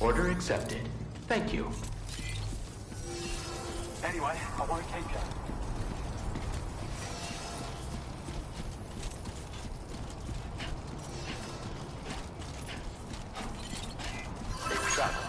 Order accepted. Thank you. Anyway, I won't keep you. Safe travels.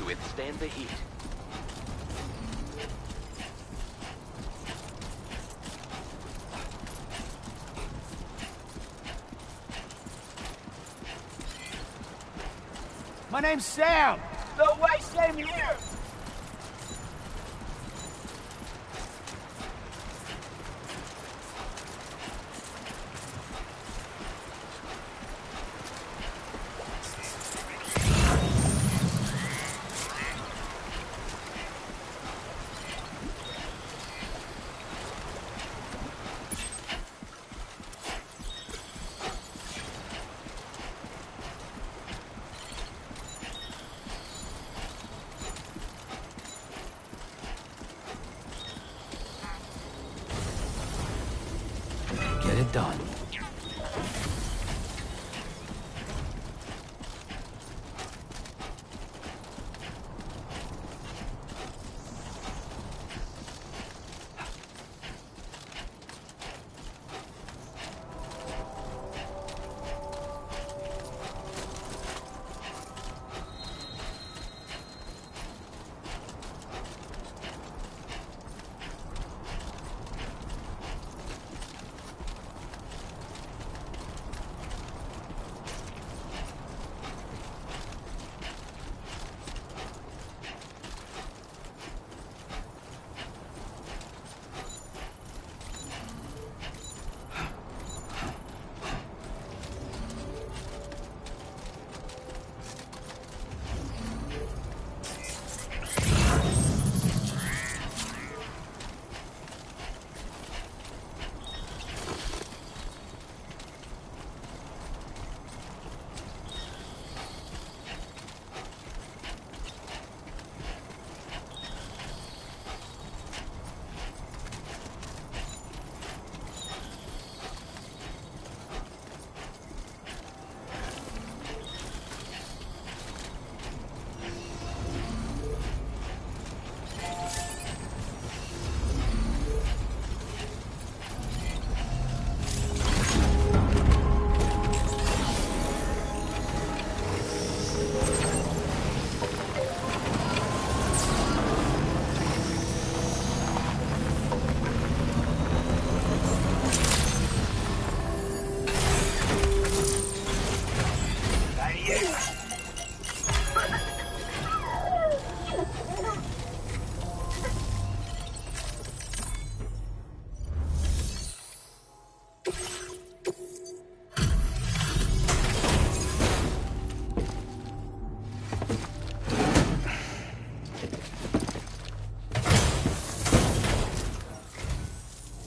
Withstand the heat. My name's Sam. No way, same here. Get it done.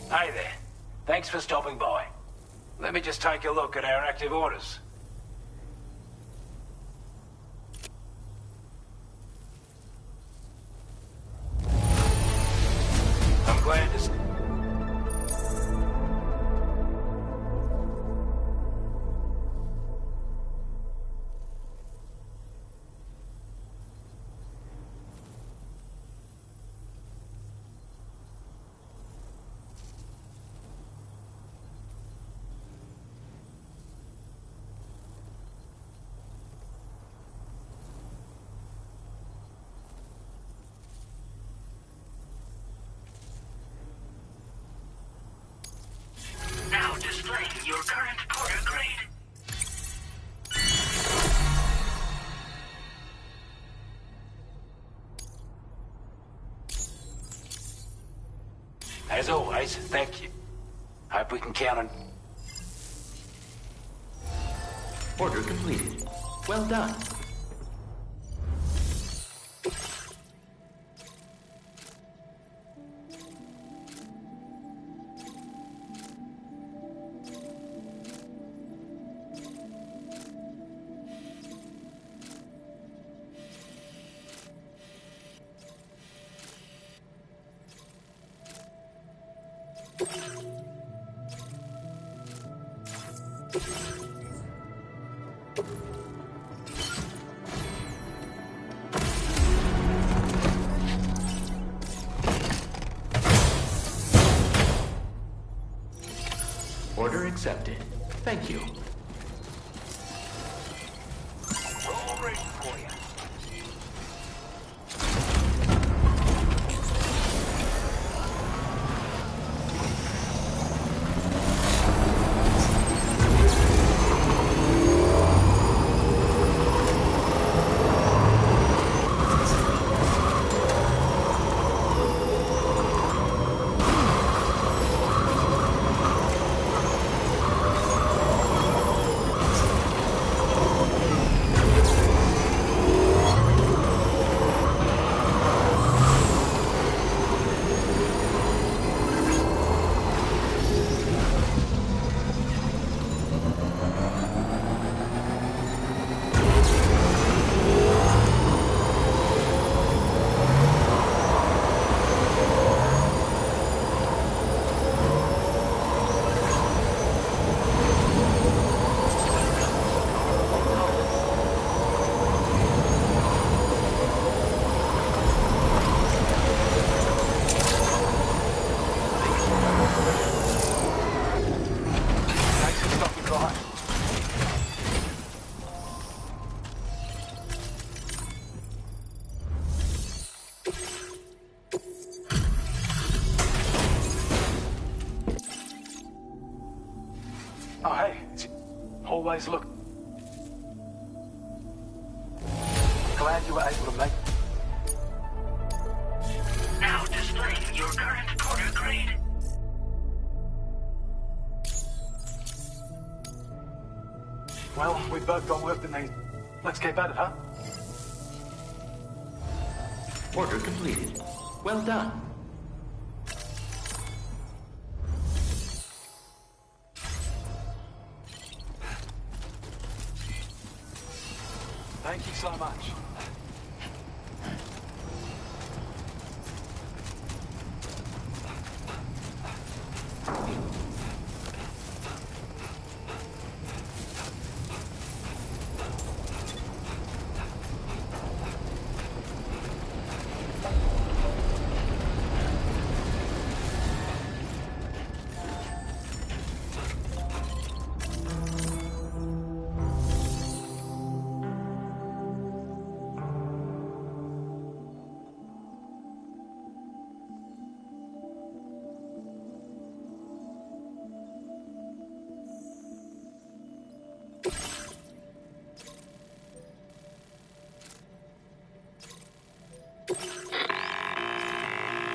Hey there. Thanks for stopping by. Let me just take a look at our active orders. I'm glad to... Now displaying your current porter grade. As always, thank you. Hope we can count on... Order completed. Well done. Order accepted. Thank you. We're all ready for you. Thanks for stopping by. Oh, hey. Always look. Glad you were able to make... Now displaying your current porter grade. Well, we've both got work that needs. Let's keep at it, huh? Order completed. Well done. Thank you so much.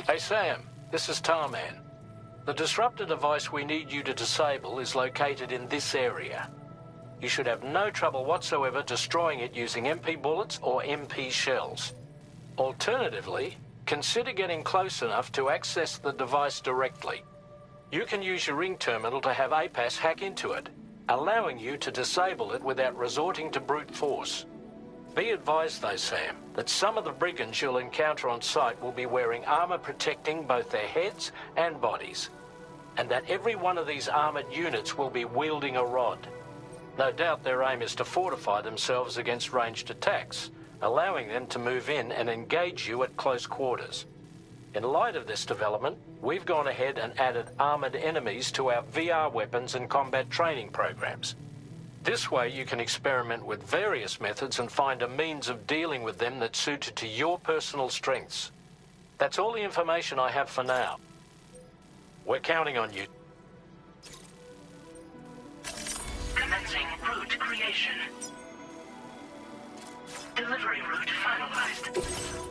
Hey Sam, this is Tarman. The disruptor device we need you to disable is located in this area. You should have no trouble whatsoever destroying it using MP bullets or MP shells. Alternatively, consider getting close enough to access the device directly. You can use your ring terminal to have APAS hack into it, allowing you to disable it without resorting to brute force. Be advised though, Sam, that some of the brigands you'll encounter on site will be wearing armor protecting both their heads and bodies, and that every one of these armored units will be wielding a rod. No doubt their aim is to fortify themselves against ranged attacks, allowing them to move in and engage you at close quarters. In light of this development, we've gone ahead and added armored enemies to our VR weapons and combat training programs. This way you can experiment with various methods and find a means of dealing with them that's suited to your personal strengths. That's all the information I have for now. We're counting on you. Commencing route creation. Delivery route finalized.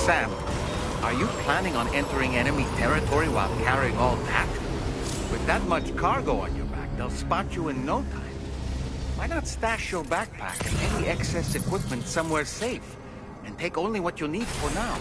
Sam, are you planning on entering enemy territory while carrying all that? With that much cargo on your back, they'll spot you in no time. Why not stash your backpack and any excess equipment somewhere safe, and take only what you need for now?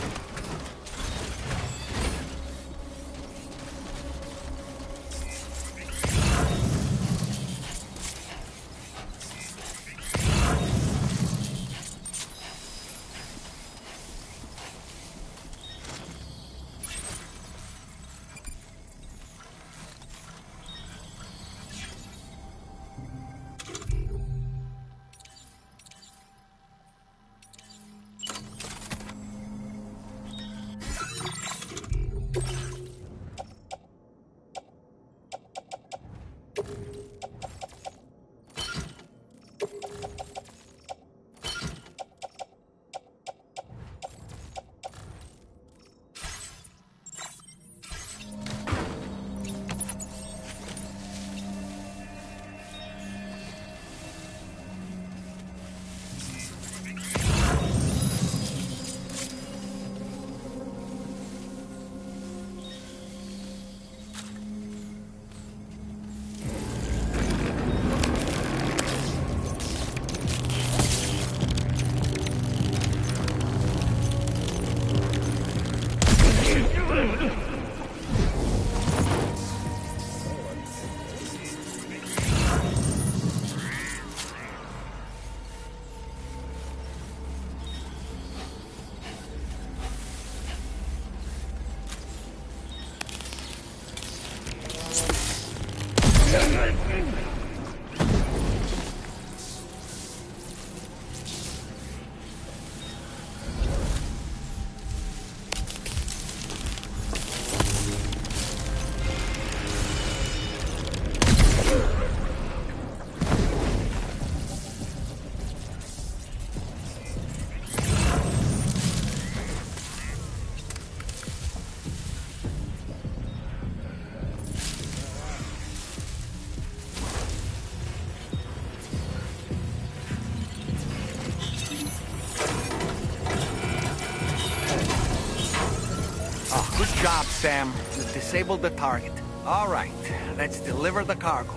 Good job, Sam. You've disabled the target. All right, let's deliver the cargo.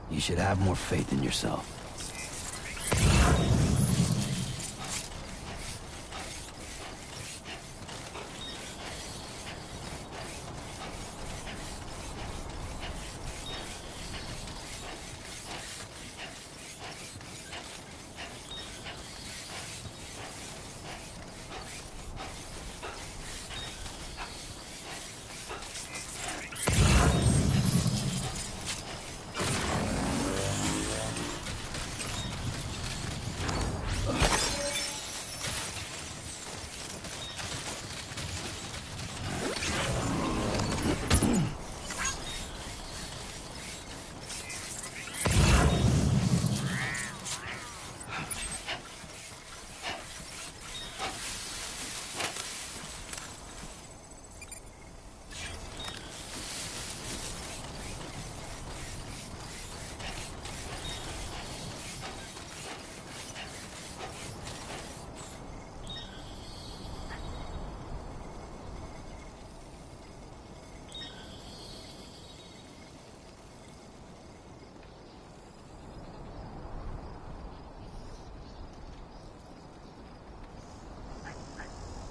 You should have more faith in yourself.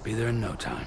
Be there in no time.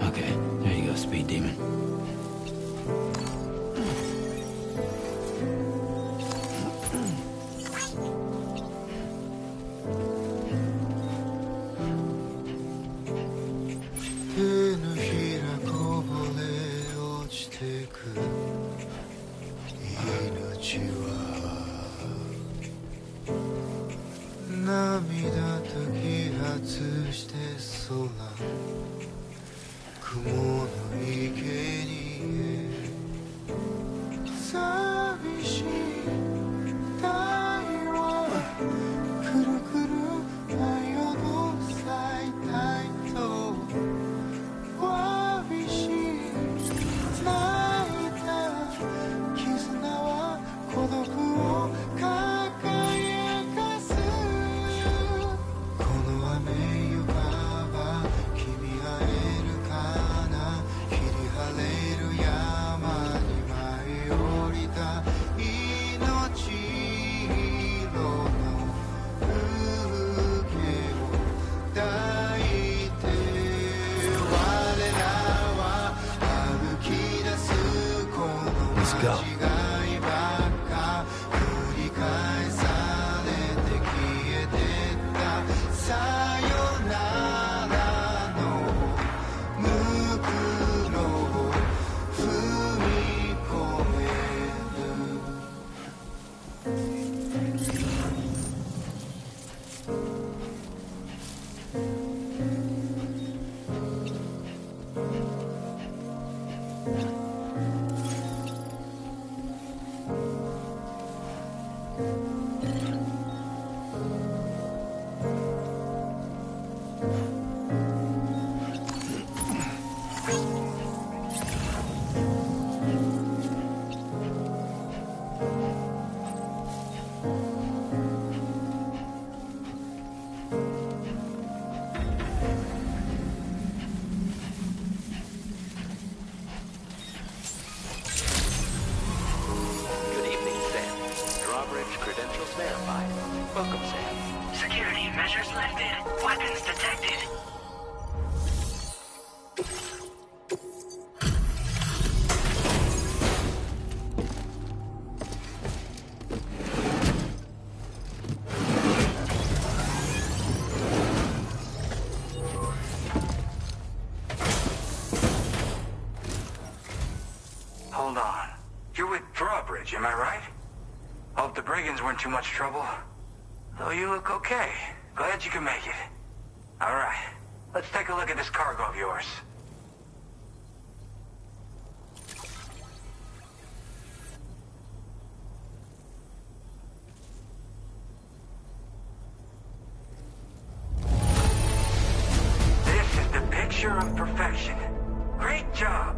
Okay, there you go, Speed Demon. Welcome, Sam. Security measures lifted. Weapons detected. Hold on. You're with Drawbridge, am I right? Hope the brigands weren't too much trouble. Though you look okay. Glad you can make it. All right. Let's take a look at this cargo of yours. picture of perfection. Great job.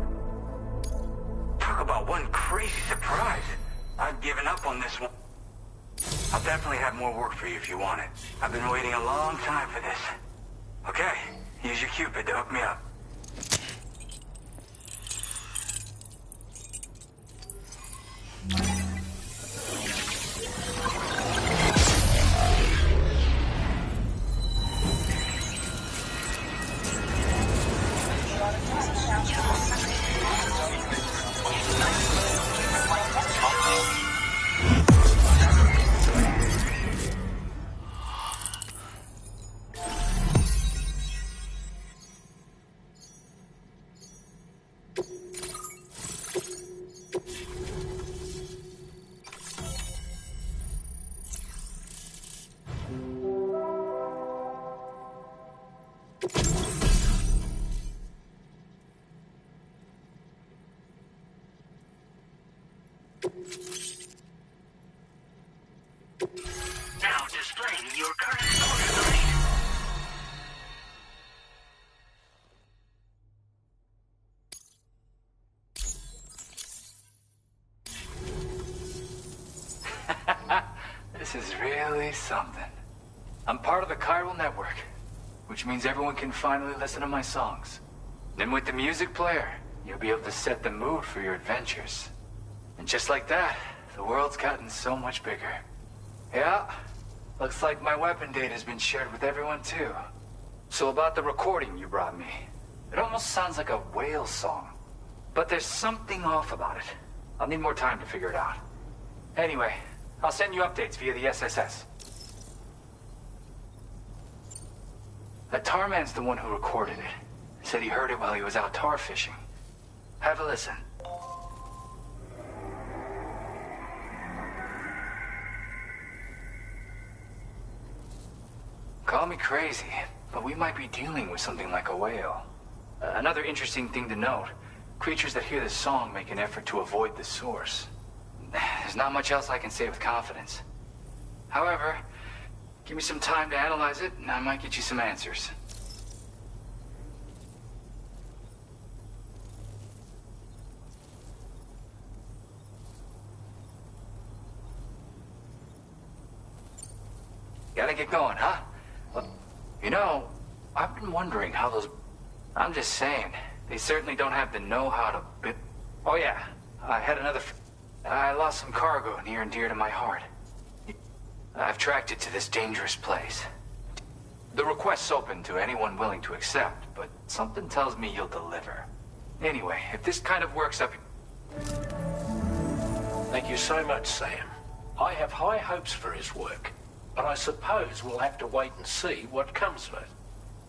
Talk about one crazy surprise. I've given up on this one. I'll definitely have more work for you if you want it. I've been waiting a long time for this. Okay, use your Cupid to hook me up. Now displaying your current quarter grade. This is really something. I'm part of the chiral network, which means everyone can finally listen to my songs. Then with the music player, you'll be able to set the mood for your adventures. And just like that, the world's gotten so much bigger. Yeah, looks like my weapon data has been shared with everyone too. So about the recording you brought me, it almost sounds like a whale song. But there's something off about it. I'll need more time to figure it out. Anyway, I'll send you updates via the SSS. That Tarman's the one who recorded it. Said he heard it while he was out tar fishing. Have a listen. Call me crazy, but we might be dealing with something like a whale. Another interesting thing to note, creatures that hear this song make an effort to avoid the source. There's not much else I can say with confidence. However, give me some time to analyze it, and I might get you some answers. Gotta get going, huh? Well, you know, I've been wondering how those... I'm just saying, they certainly don't have the know-how to... Oh yeah, I had another... I lost some cargo near and dear to my heart. I've tracked it to this dangerous place. The request's open to anyone willing to accept, but something tells me you'll deliver. Anyway, if this kind of works up... Thank you so much, Sam. I have high hopes for his work, but I suppose we'll have to wait and see what comes of it.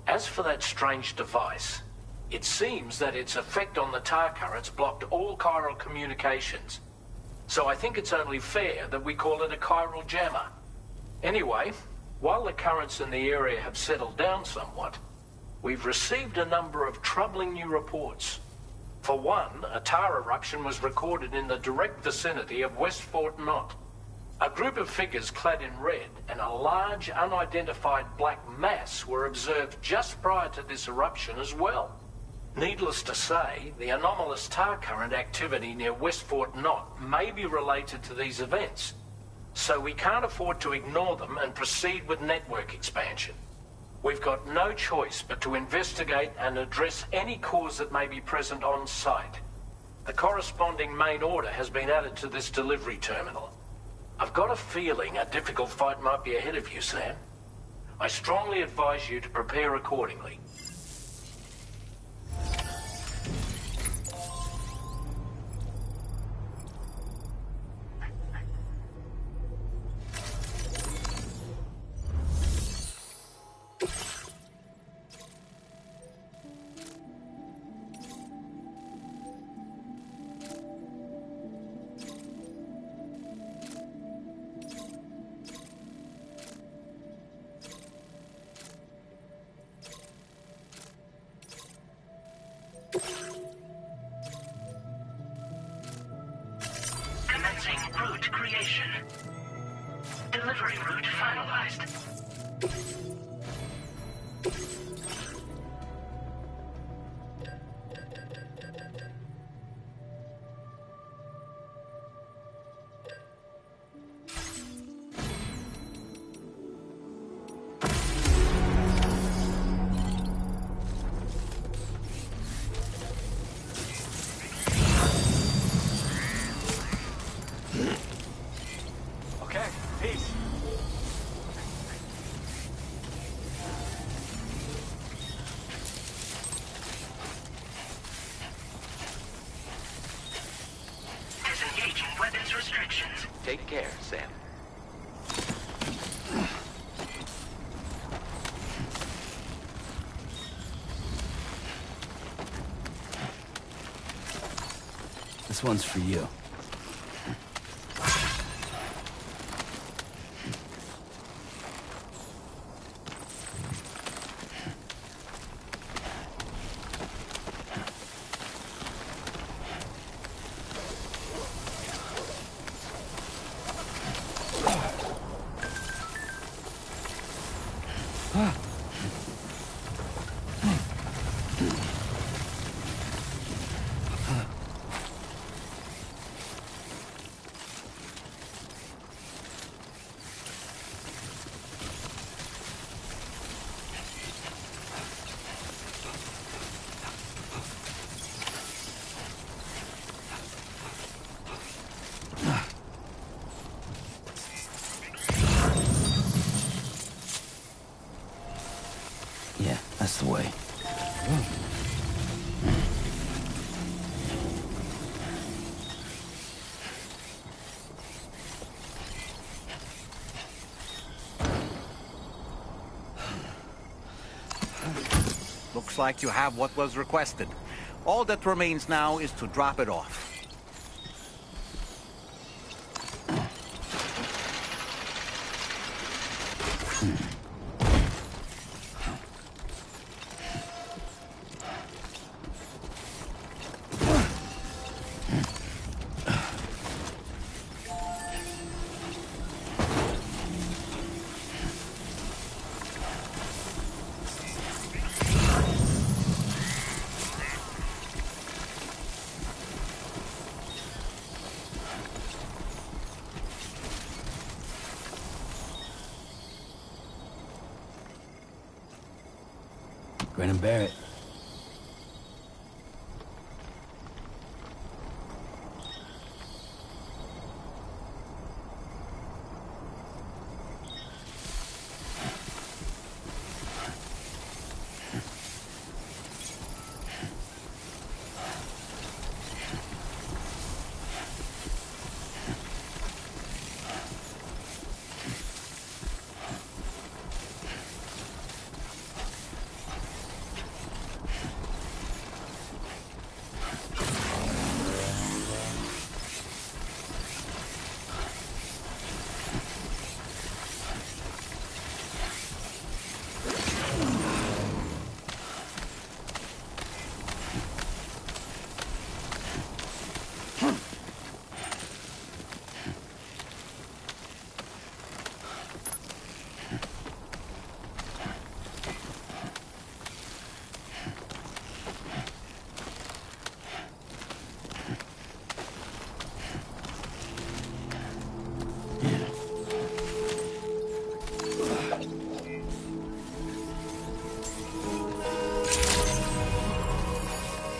As for that strange device, it seems that its effect on the tar currents blocked all chiral communications. So I think it's only fair that we call it a chiral jammer. Anyway, while the currents in the area have settled down somewhat, we've received a number of troubling new reports. For one, a tar eruption was recorded in the direct vicinity of West Fort Knot. A group of figures clad in red and a large unidentified black mass were observed just prior to this eruption as well. Needless to say, the anomalous tar current activity near West Fort Knot may be related to these events, so we can't afford to ignore them and proceed with network expansion. We've got no choice but to investigate and address any cause that may be present on site. The corresponding main order has been added to this delivery terminal. I've got a feeling a difficult fight might be ahead of you, Sam. I strongly advise you to prepare accordingly. Commencing route creation. Delivery route finalized. Take care, Sam. This one's for you. Yeah, that's the way. Looks like you have what was requested. All that remains now is to drop it off. Grin and bear it.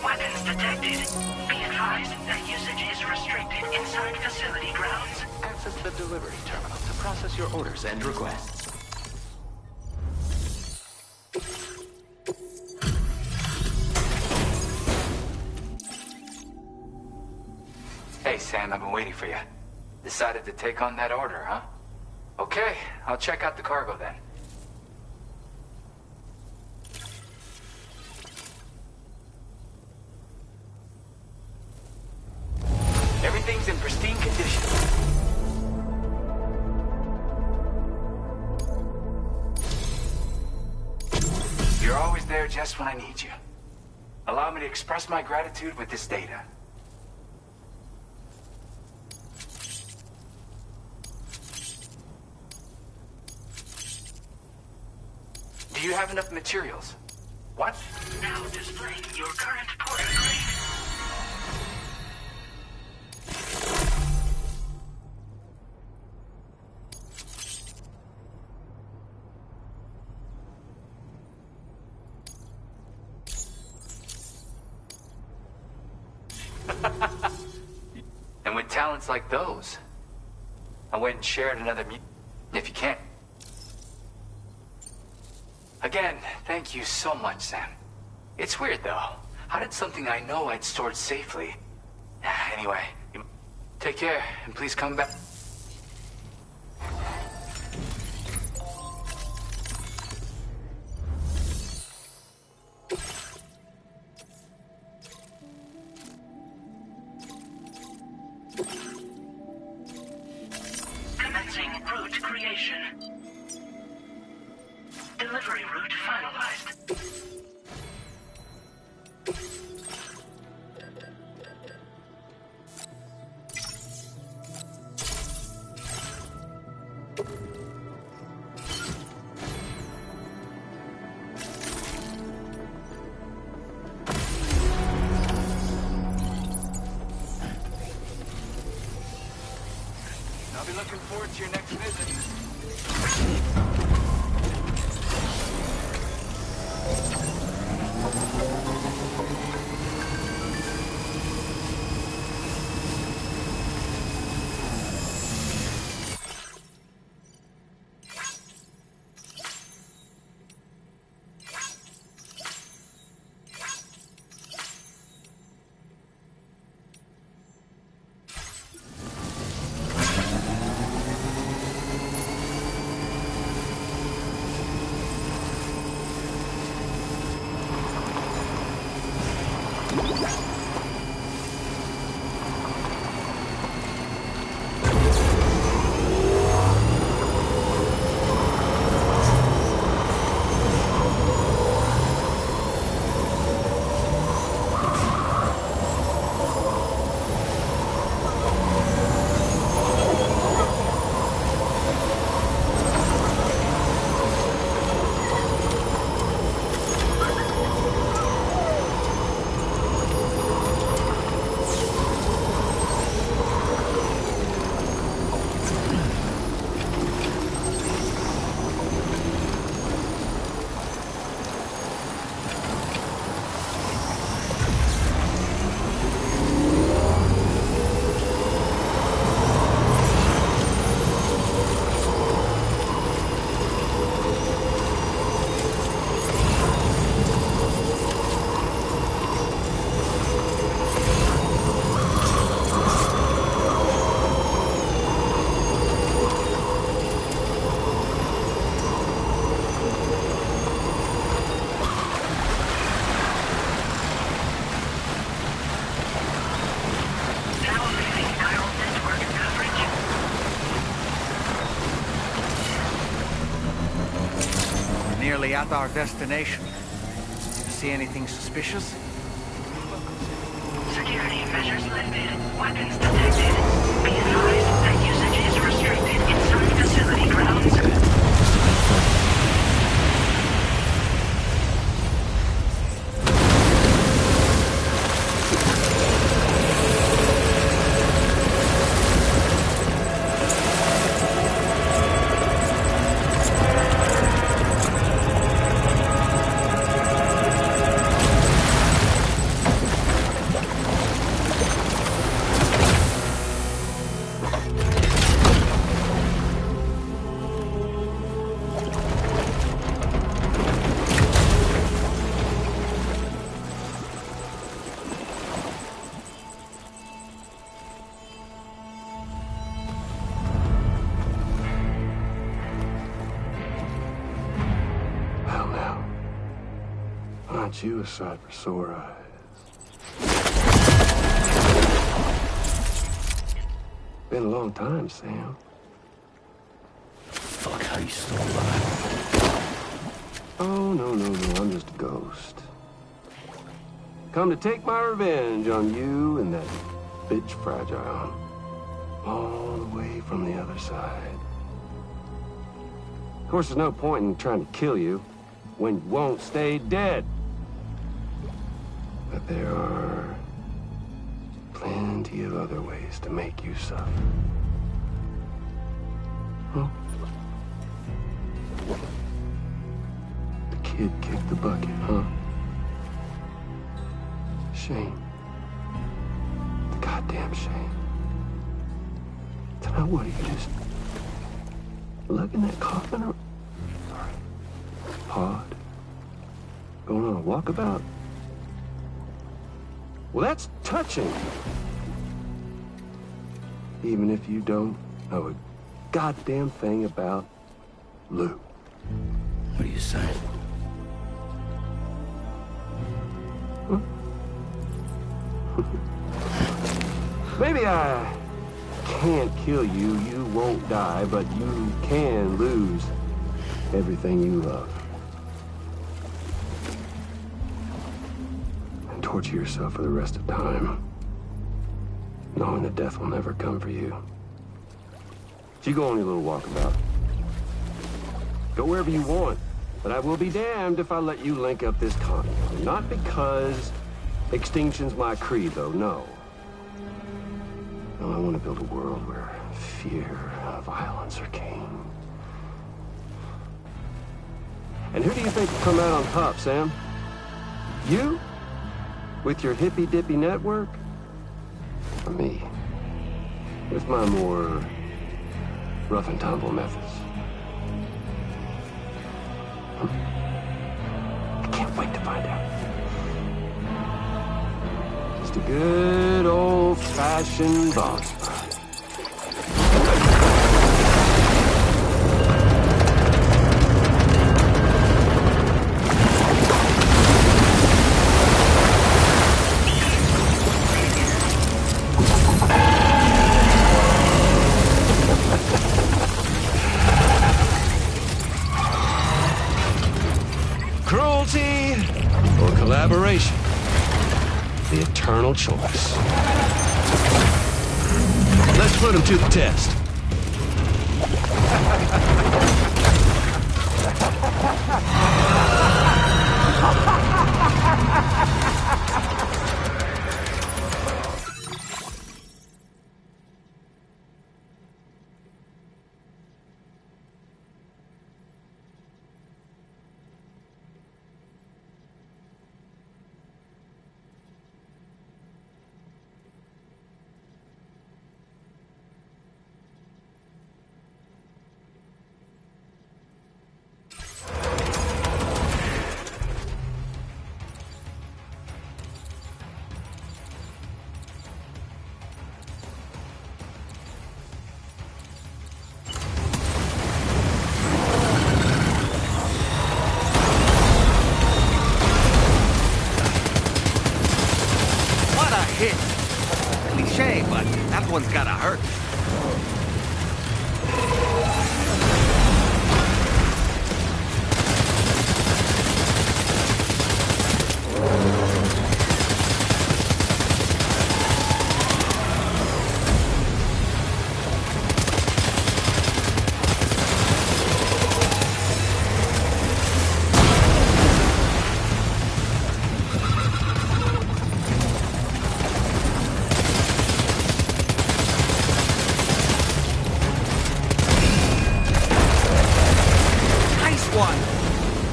Weapons detected. Be advised that usage is restricted inside facility grounds. Access the delivery terminal to process your orders and requests. Hey, Sam, I've been waiting for you. Decided to take on that order, huh? Okay, I'll check out the cargo then. Everything's in pristine condition. You're always there just when I need you. Allow me to express my gratitude with this data. Do you have enough materials? What? Now displaying your current porter grade. And with talents like those, I went and shared another if you can't. Again, thank you so much, Sam. It's weird, though. How did something I know I'd stored safely? Anyway, take care, and please come back. Commencing route creation. Delivery route finalized. I'll be looking forward to your next visit. Nearly at our destination. See anything suspicious? Security measures lifted. Weapons detected. Be advised that usage is restricted inside facility grounds. Aren't you a sight for sore eyes? Been a long time, Sam. Fuck, how you still alive? Oh, no, I'm just a ghost. Come to take my revenge on you and that bitch Fragile. All the way from the other side. Of course, there's no point in trying to kill you when you won't stay dead. But there are plenty of other ways to make you suffer. Huh? The kid kicked the bucket, huh? Shame. The goddamn shame. So now what, are you just lugging that coffin or pod? Going on a walkabout? Well, that's touching. Even if you don't know a goddamn thing about Lou. What are you saying? Huh? Maybe I can't kill you, you won't die, but you can lose everything you love. And torture yourself for the rest of time, knowing that death will never come for you. So you go on your little walkabout. Go wherever you want, but I will be damned if I let you link up this continent. Not because extinction's my creed, though, no. No, I want to build a world where fear and violence are king. And who do you think will come out on top, Sam? You? With your hippy-dippy network? Or me? With my more rough and tumble methods? I can't wait to find out. Just a good old-fashioned boss fight. Cruelty or collaboration? The eternal choice. Let's put him to the test. Hit. Cliche, but that one's gotta hurt.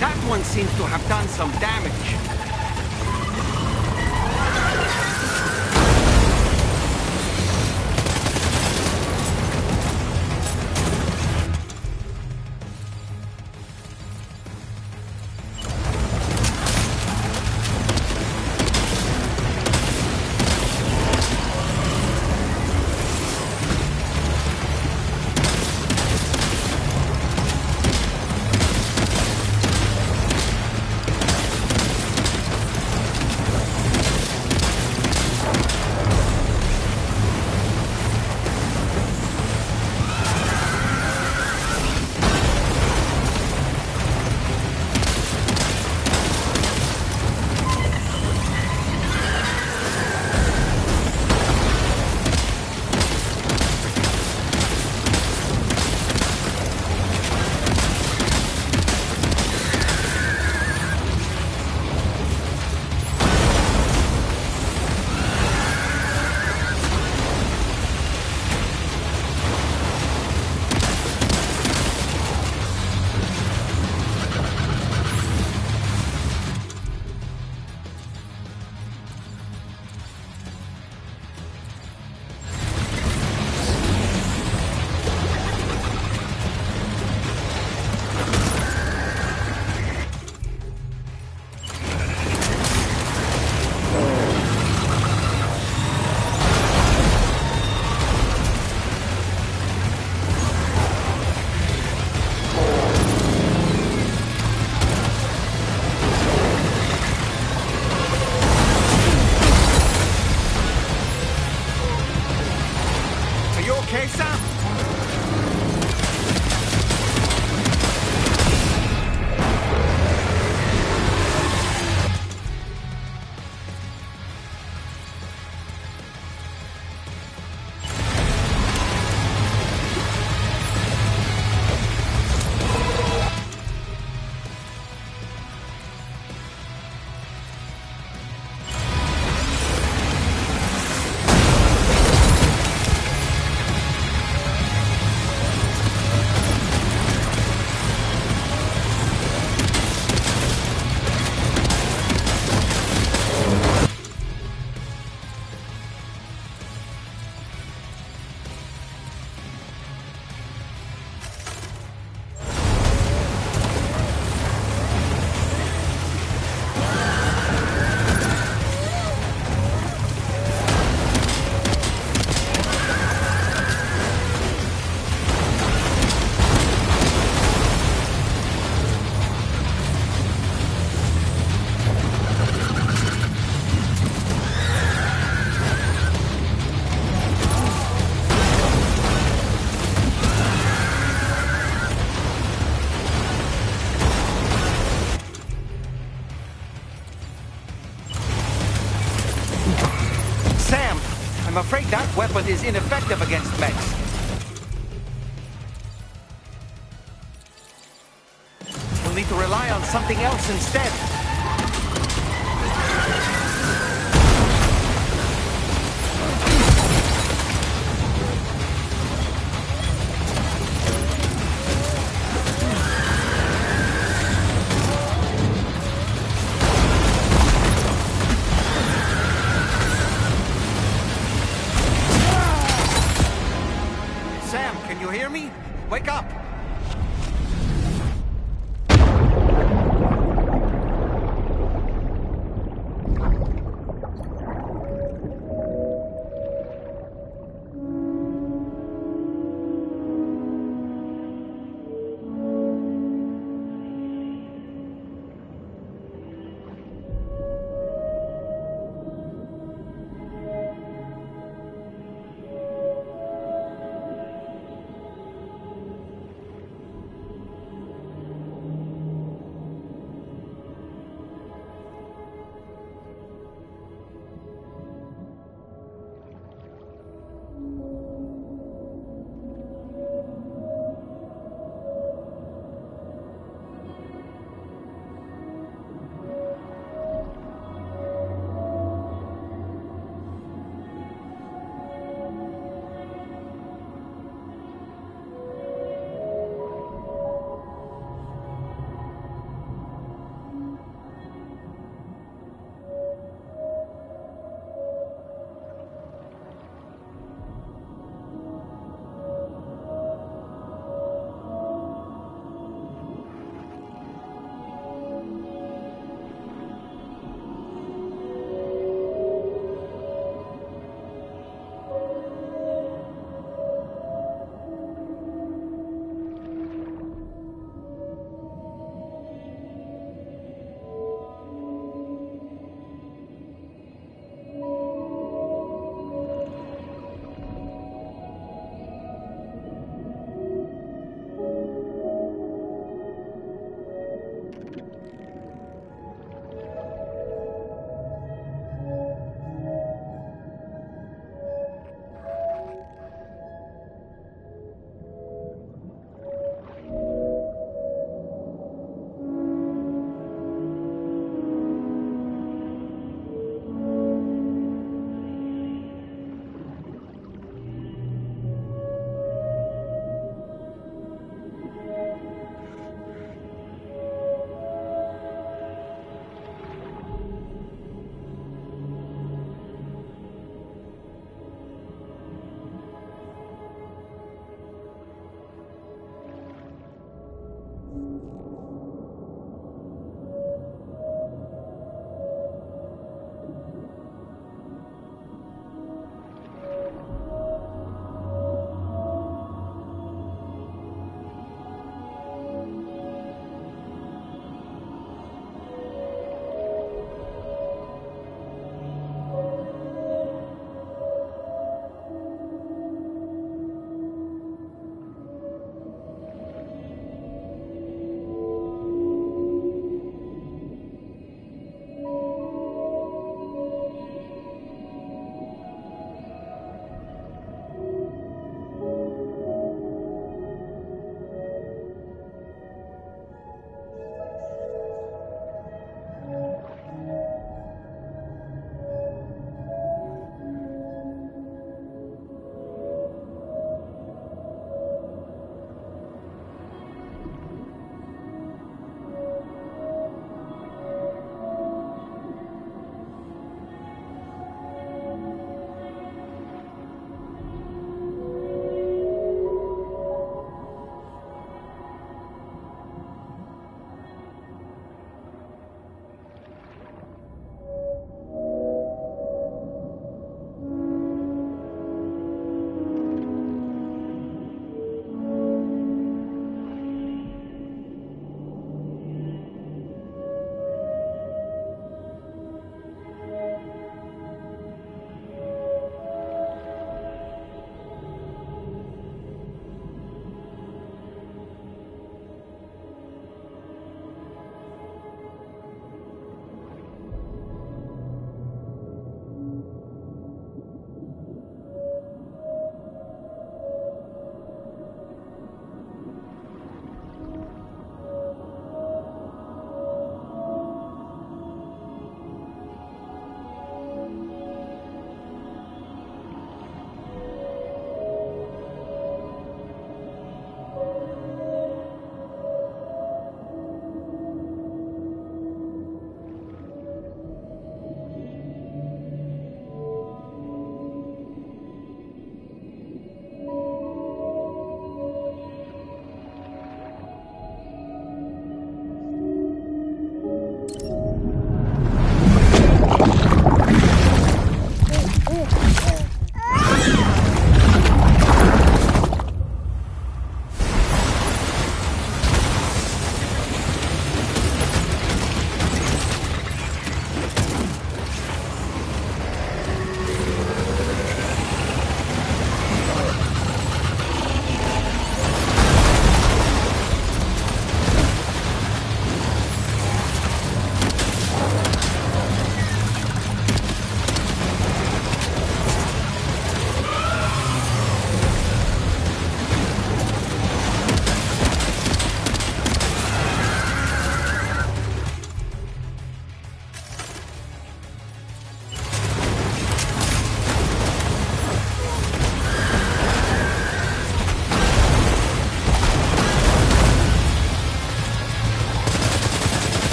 That one seems to have done some damage. okay, Sam? I'm afraid that weapon is ineffective against mechs. We'll need to rely on something else instead. Can you hear me? Wake up!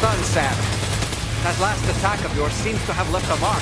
done, Sam. That last attack of yours seems to have left a mark.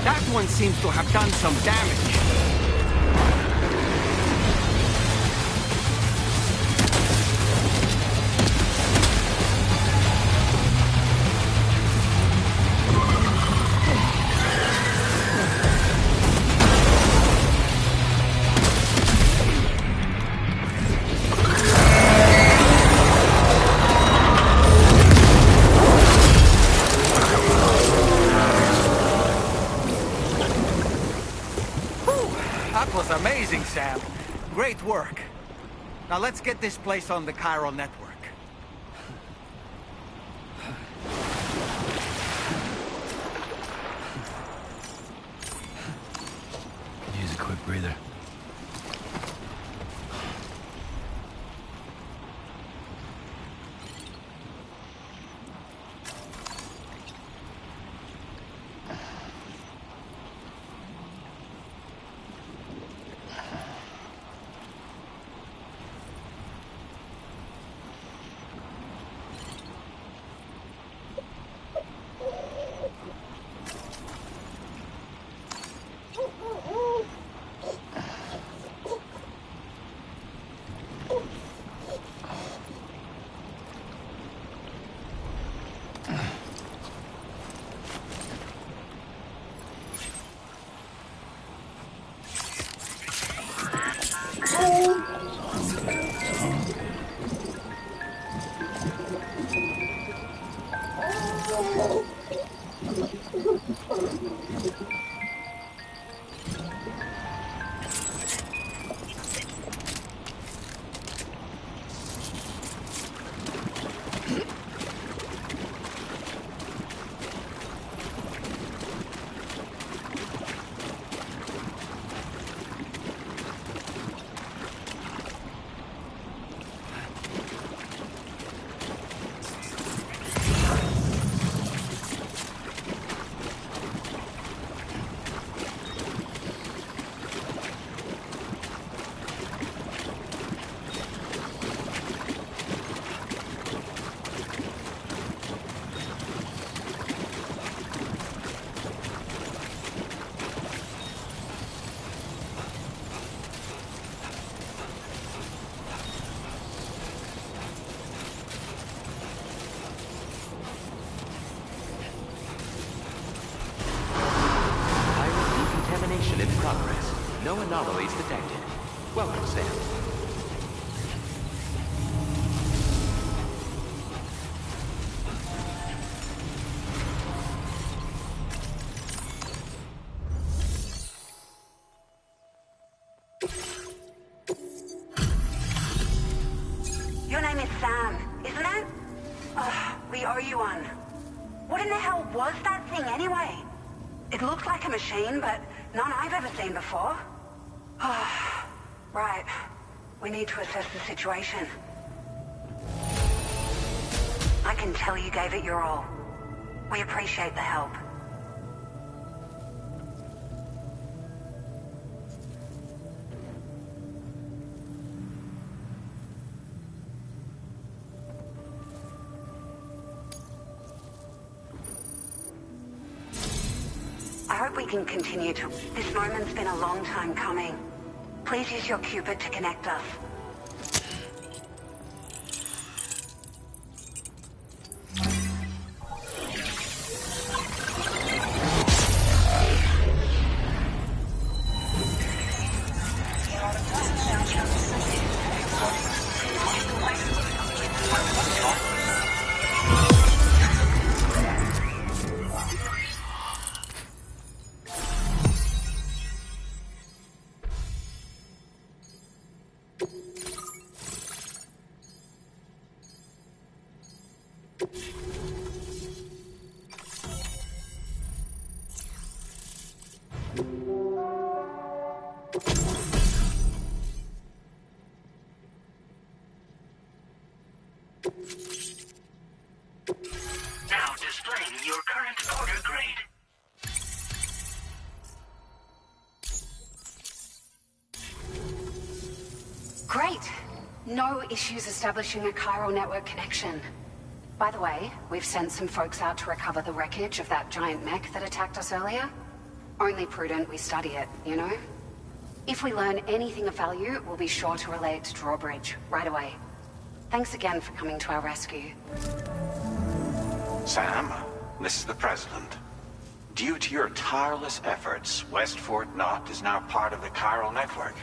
That one seems to have done some damage. That was amazing, Sam. Great work. Now let's get this place on the chiral network. Could use a quick breather. No anomalies detected. Welcome, Sam. Your name is Sam, isn't it? We owe you one. What in the hell was that thing anyway? It looked like a machine, but none I've ever seen before. Right. We need to assess the situation. I can tell you gave it your all. We appreciate the help. I hope we can continue to... This moment's been a long time coming. Please use your Cupid to connect us. Now displaying your current order grade. Great. No issues establishing a chiral network connection. By the way, we've sent some folks out to recover the wreckage of that giant mech that attacked us earlier. Only prudent we study it, you know? If we learn anything of value, we'll be sure to relay it to Drawbridge right away. Thanks again for coming to our rescue. Sam, this is the President. Due to your tireless efforts, West Fort Knot is now part of the chiral network.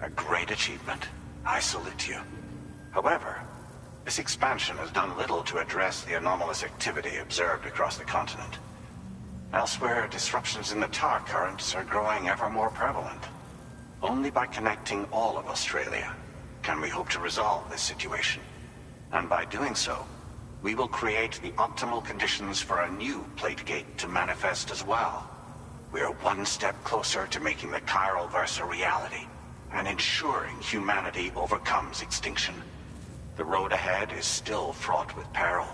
A great achievement. I salute you. However, this expansion has done little to address the anomalous activity observed across the continent. Elsewhere, disruptions in the tar currents are growing ever more prevalent. Only by connecting all of Australia can we hope to resolve this situation. And by doing so, we will create the optimal conditions for a new Plategate to manifest as well. We are one step closer to making the chiral verse a reality, and ensuring humanity overcomes extinction. The road ahead is still fraught with peril,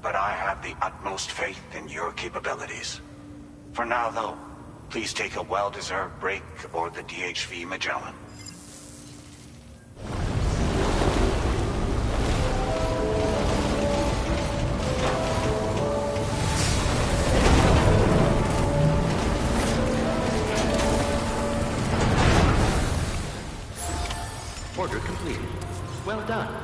but I have the utmost faith in your capabilities. For now, though, please take a well-deserved break aboard the DHV Magellan. Order completed. Well done.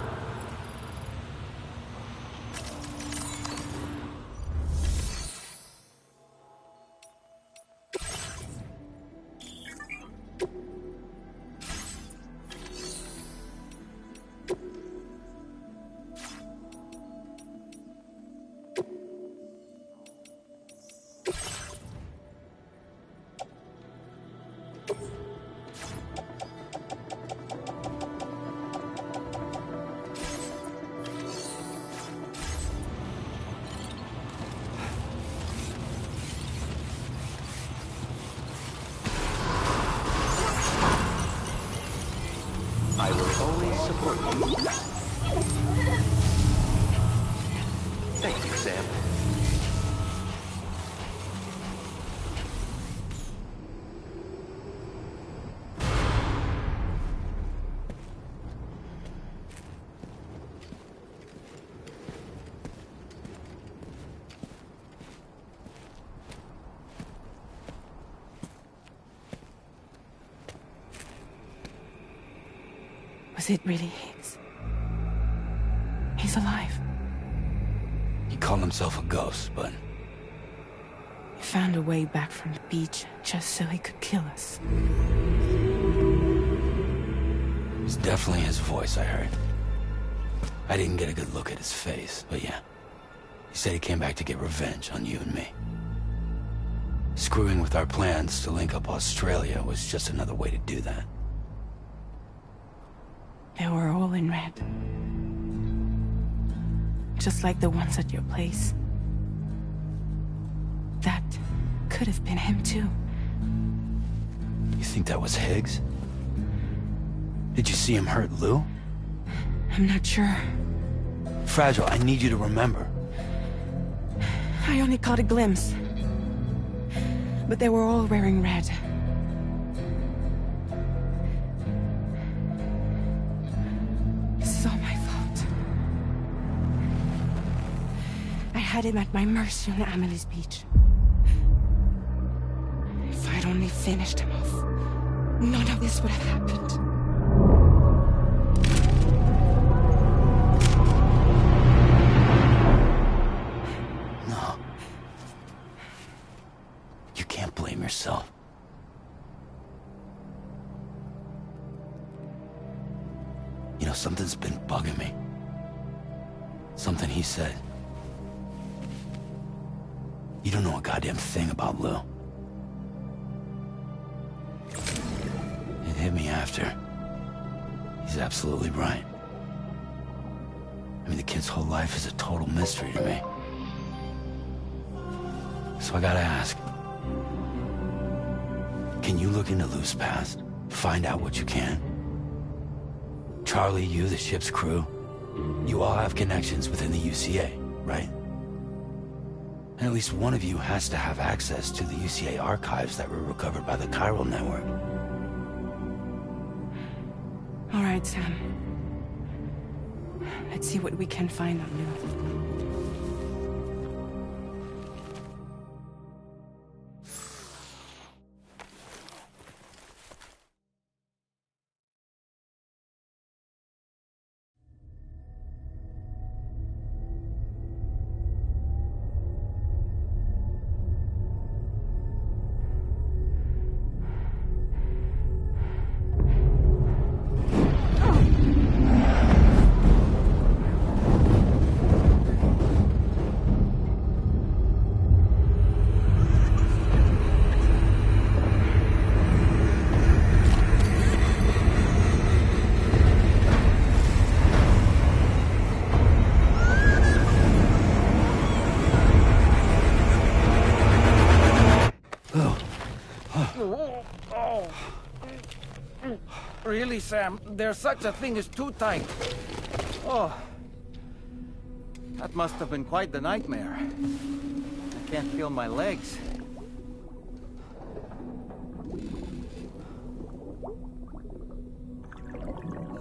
I will always support you. Thank you, Sam. Was it really his? He's alive. He called himself a ghost, but He found a way back from the beach just so he could kill us. It's definitely his voice I heard. I didn't get a good look at his face, but yeah. He said he came back to get revenge on you and me. Screwing with our plans to link up Australia was just another way to do that. They were all in red. Just like the ones at your place. That could have been him too. You think that was Higgs? Did you see him hurt Lou? I'm not sure. Fragile, I need you to remember. I only caught a glimpse. But they were all wearing red. This is all my fault. I had him at my mercy on Amelie's beach. If I'd only finished him off, none of this would have happened. No. You can't blame yourself. You know, something's been bugging me. Something he said. You don't know a goddamn thing about Lou. It hit me after. He's absolutely right. I mean, the kid's whole life is a total mystery to me. So I gotta ask. Can you look into Lou's past? Find out what you can? Charlie, you, the ship's crew, you all have connections within the UCA, right? And at least one of you has to have access to the UCA archives that were recovered by the chiral network. All right, Sam. Let's see what we can find on Lou. Really, Sam, there's such a thing as too tight. Oh. That must have been quite the nightmare. I can't feel my legs.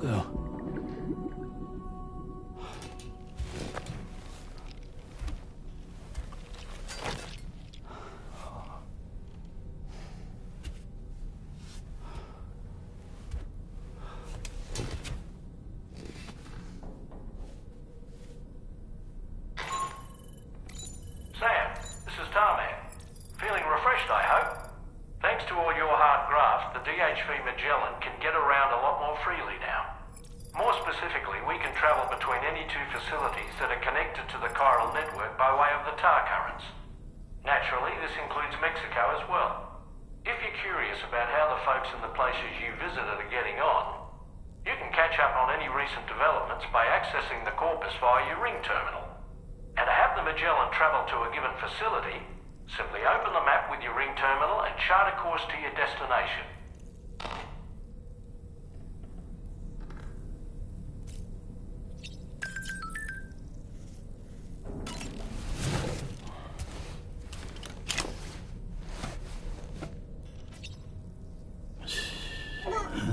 Lou.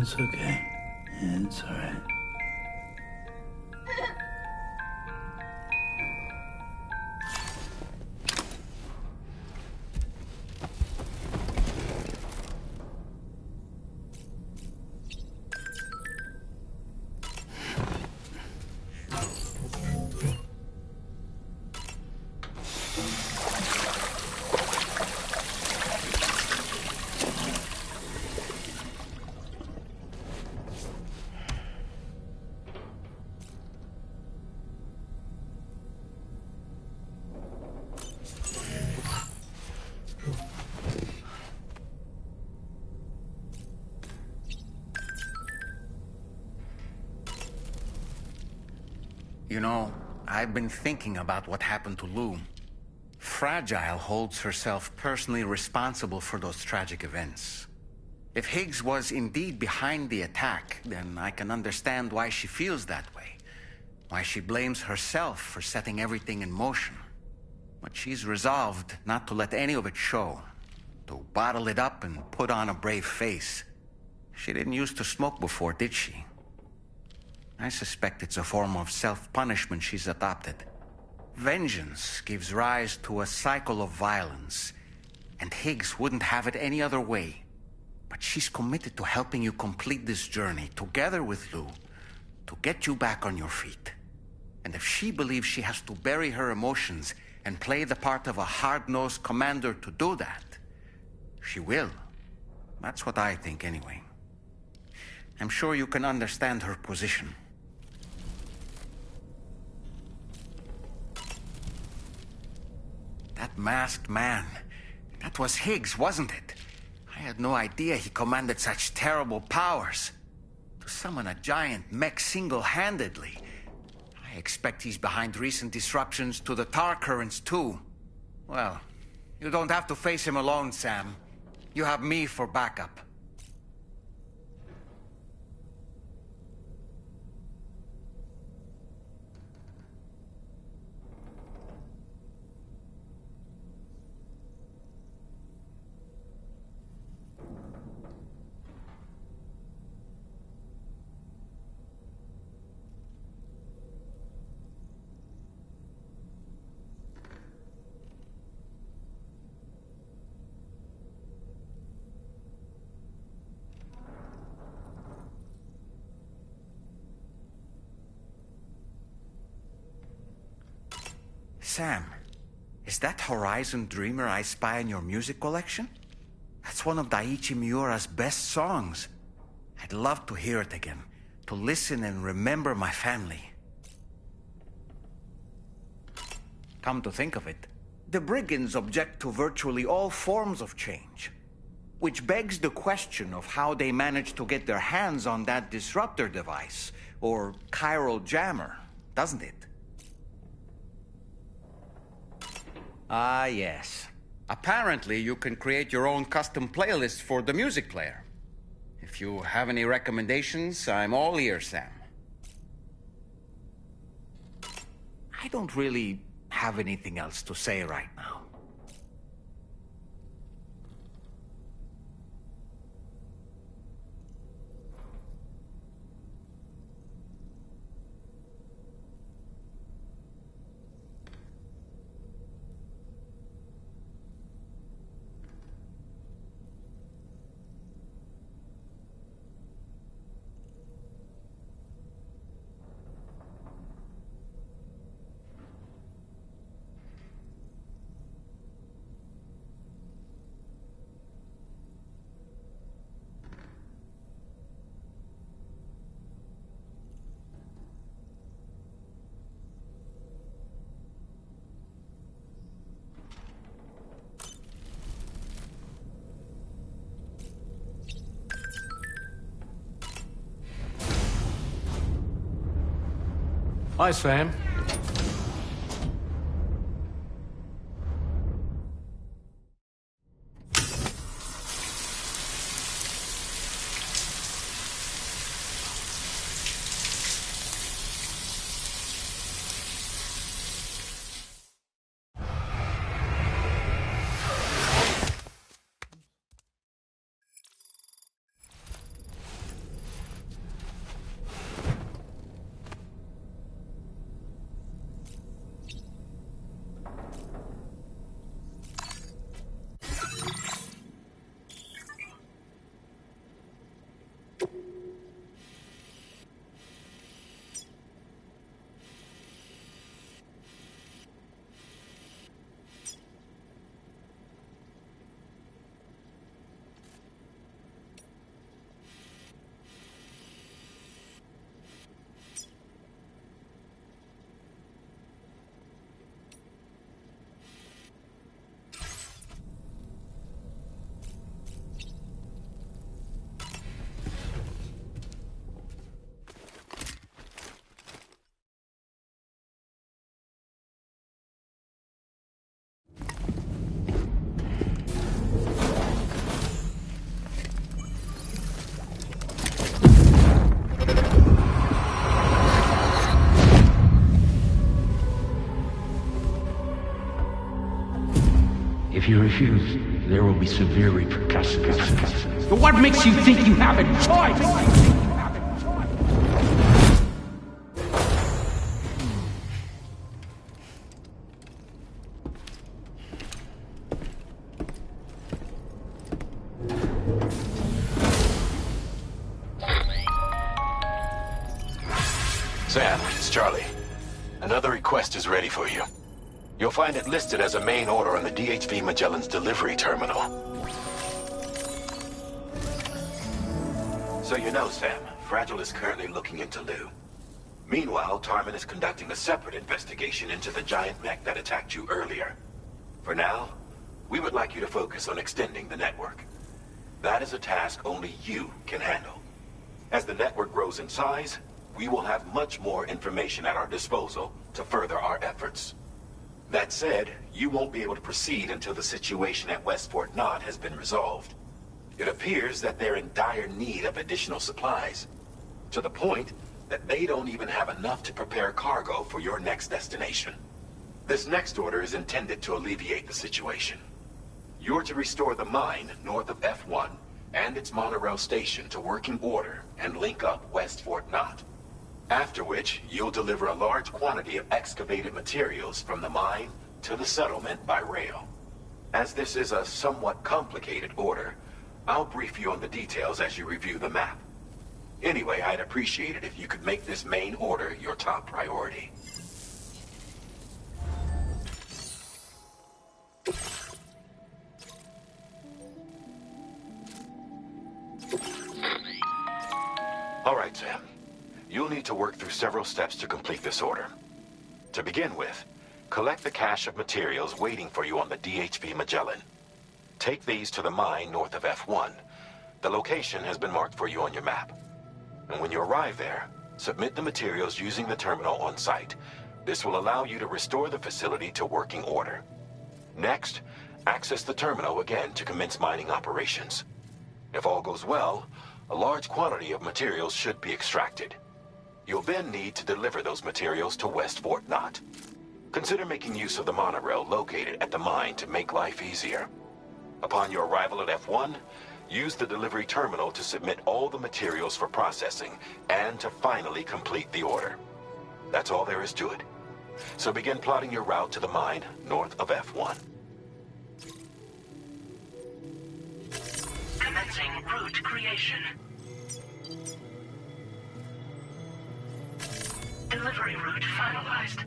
It's okay. It's all right. You know, I've been thinking about what happened to Lou. Fragile holds herself personally responsible for those tragic events. If Higgs was indeed behind the attack, then I can understand why she feels that way. Why she blames herself for setting everything in motion. But she's resolved not to let any of it show. To bottle it up and put on a brave face. She didn't used to smoke before, did she? I suspect it's a form of self-punishment she's adopted. Vengeance gives rise to a cycle of violence, and Higgs wouldn't have it any other way. But she's committed to helping you complete this journey, together with Lou, to get you back on your feet. And if she believes she has to bury her emotions and play the part of a hard-nosed commander to do that, she will. That's what I think, anyway. I'm sure you can understand her position. That masked man, that was Higgs, wasn't it? I had no idea he commanded such terrible powers. To summon a giant mech single-handedly. I expect he's behind recent disruptions to the tar currents, too. Well, you don't have to face him alone, Sam. You have me for backup. Sam, is that Horizon Dreamer I spy in your music collection? That's one of Daiichi Miura's best songs. I'd love to hear it again, to listen and remember my family. Come to think of it, the Brigands object to virtually all forms of change. Which begs the question of how they managed to get their hands on that disruptor device, or chiral jammer, doesn't it? Ah, yes. Apparently, you can create your own custom playlist for the music player. If you have any recommendations, I'm all ears, Sam. I don't really have anything else to say right now. Hi, Sam. If you refuse, there will be severe repercussions. But what makes you think you have a choice? Sam, it's Charlie. Another request is ready for you. You'll find it listed as a main order on the DHV Magellan's delivery terminal. So you know, Sam, Fragile is currently looking into Lou. Meanwhile, Tarman is conducting a separate investigation into the giant mech that attacked you earlier. For now, we would like you to focus on extending the network. That is a task only you can handle. As the network grows in size, we will have much more information at our disposal to further our efforts. That said, you won't be able to proceed until the situation at West Fort Knott has been resolved. It appears that they're in dire need of additional supplies, to the point that they don't even have enough to prepare cargo for your next destination. This next order is intended to alleviate the situation. You're to restore the mine north of F1 and its monorail station to working order and link up West Fort Knott. After which, you'll deliver a large quantity of excavated materials from the mine to the settlement by rail. As this is a somewhat complicated order, I'll brief you on the details as you review the map. Anyway, I'd appreciate it if you could make this main order your top priority. All right, Sam. You'll need to work through several steps to complete this order. To begin with, collect the cache of materials waiting for you on the DHV Magellan. Take these to the mine north of F1. The location has been marked for you on your map. And when you arrive there, submit the materials using the terminal on site. This will allow you to restore the facility to working order. Next, access the terminal again to commence mining operations. If all goes well, a large quantity of materials should be extracted. You'll then need to deliver those materials to West Fort Knott. Consider making use of the monorail located at the mine to make life easier. Upon your arrival at F1, use the delivery terminal to submit all the materials for processing and to finally complete the order. That's all there is to it. So begin plotting your route to the mine north of F1. Commencing route creation. Delivery route finalized.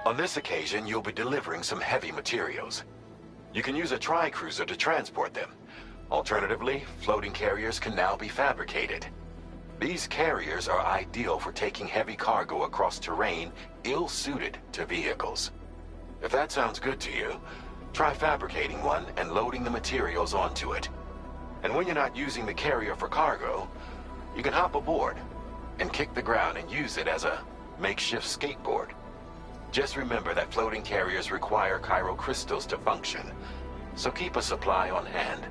On this occasion, you'll be delivering some heavy materials. You can use a tri-cruiser to transport them. Alternatively, floating carriers can now be fabricated. These carriers are ideal for taking heavy cargo across terrain ill-suited to vehicles. If that sounds good to you, try fabricating one and loading the materials onto it. And when you're not using the carrier for cargo, you can hop aboard and kick the ground and use it as a makeshift skateboard. Just remember that floating carriers require chiral crystals to function, so keep a supply on hand.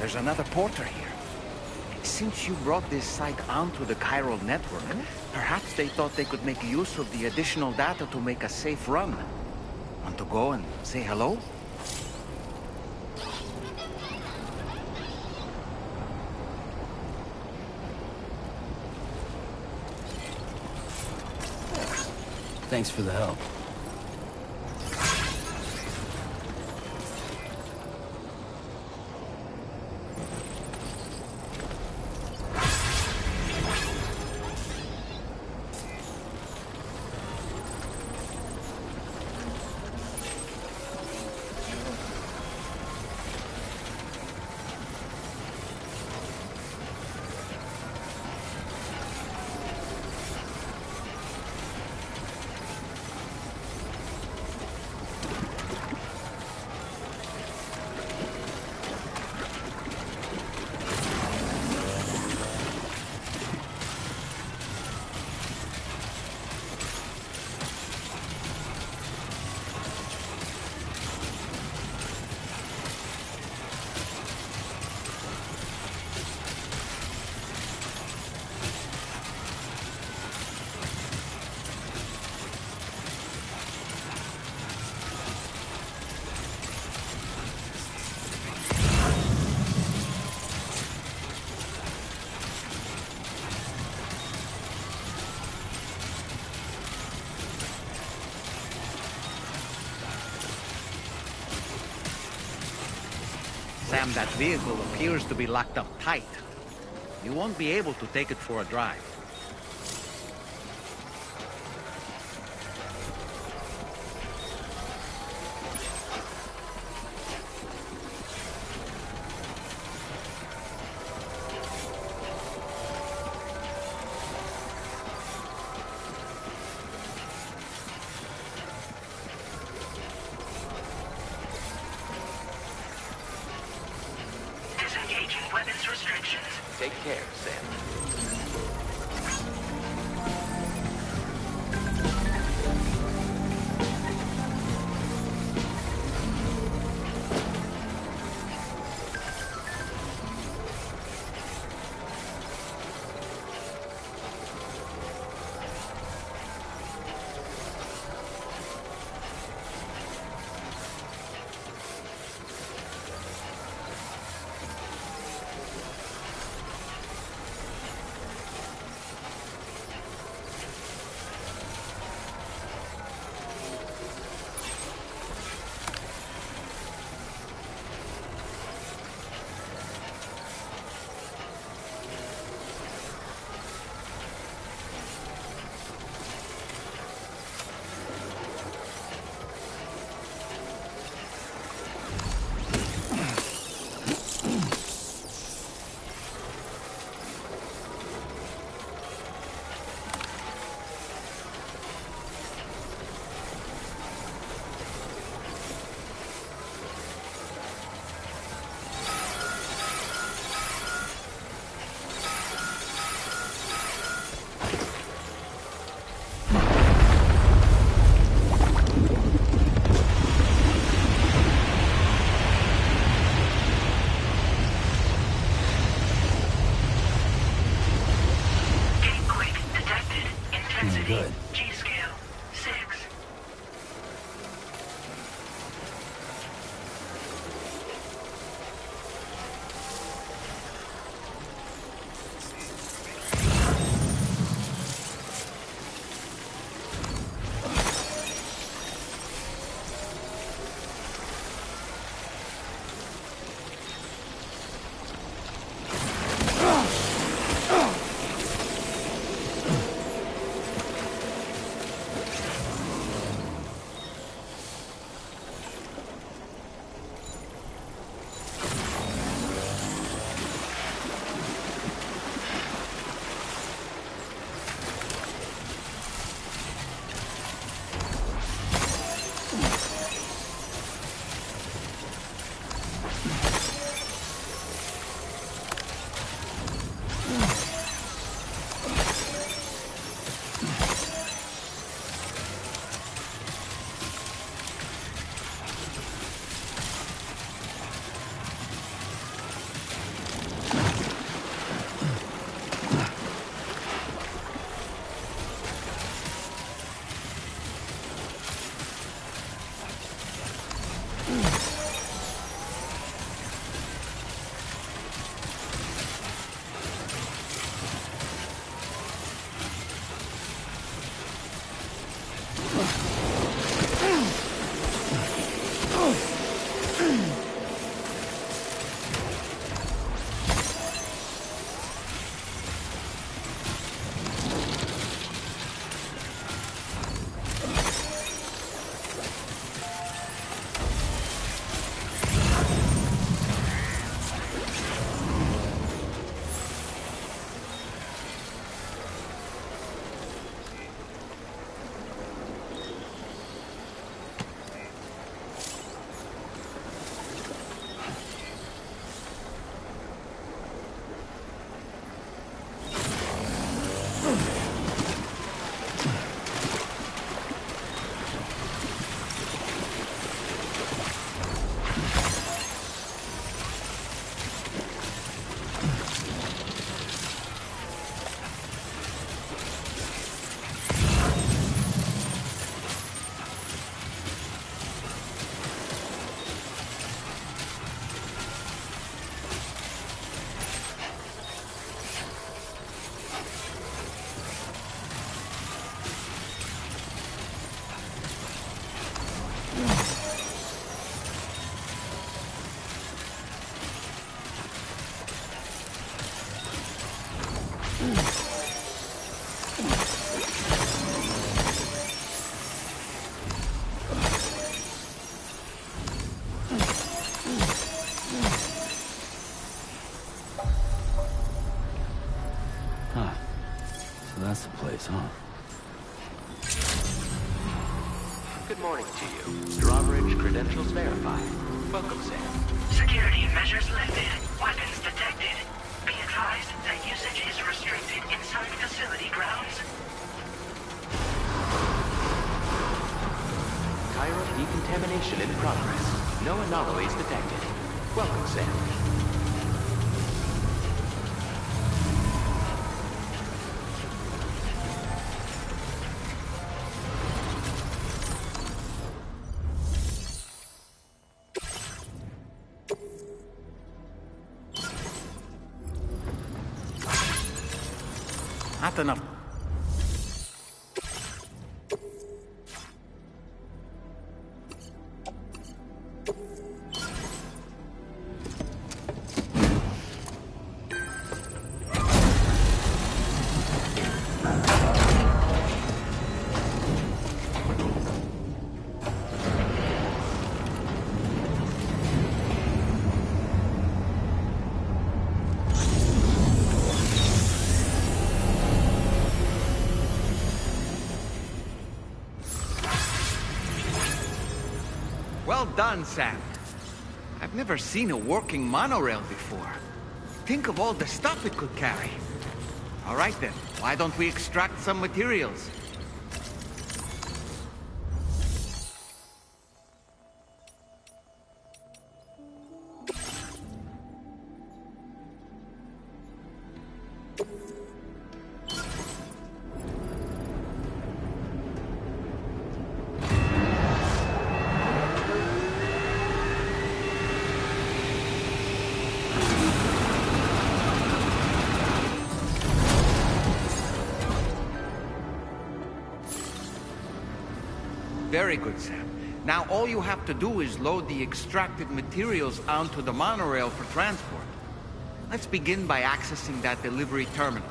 there's another porter here. Since you brought this site onto the chiral network, perhaps they thought they could make use of the additional data to make a safe run. Want to go and say hello? Thanks for the help. Sam, that vehicle appears to be locked up tight. You won't be able to take it for a drive. Disengaging weapons restrictions. Take care, Sam. Huh. So that's the place, huh? Good morning to you. Drawbridge credentials verified. Welcome, Sam. Security measures lifted. Weapons detected. Be advised that usage is restricted inside facility grounds. Chiron decontamination in progress. No anomalies detected. Welcome, Sam. Not enough. Well done, Sam. I've never seen a working monorail before. Think of all the stuff it could carry. All right then, why don't we extract some materials? Very good, Sam. Now all you have to do is load the extracted materials onto the monorail for transport. Let's begin by accessing that delivery terminal.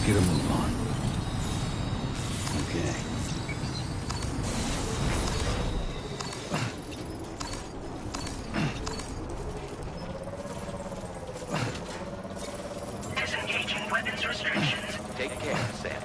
get a move on. Okay. Disengaging weapons restrictions. Take care, Sam.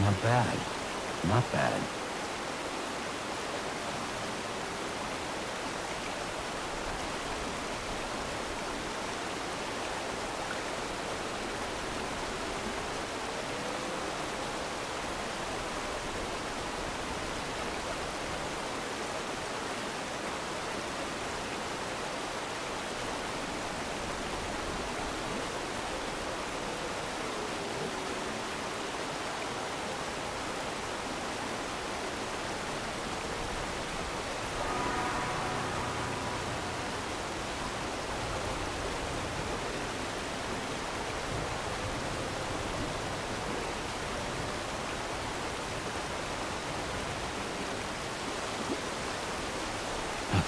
Not bad. Not bad.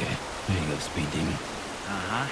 Okay, there you go, Speed Demon. Uh-huh.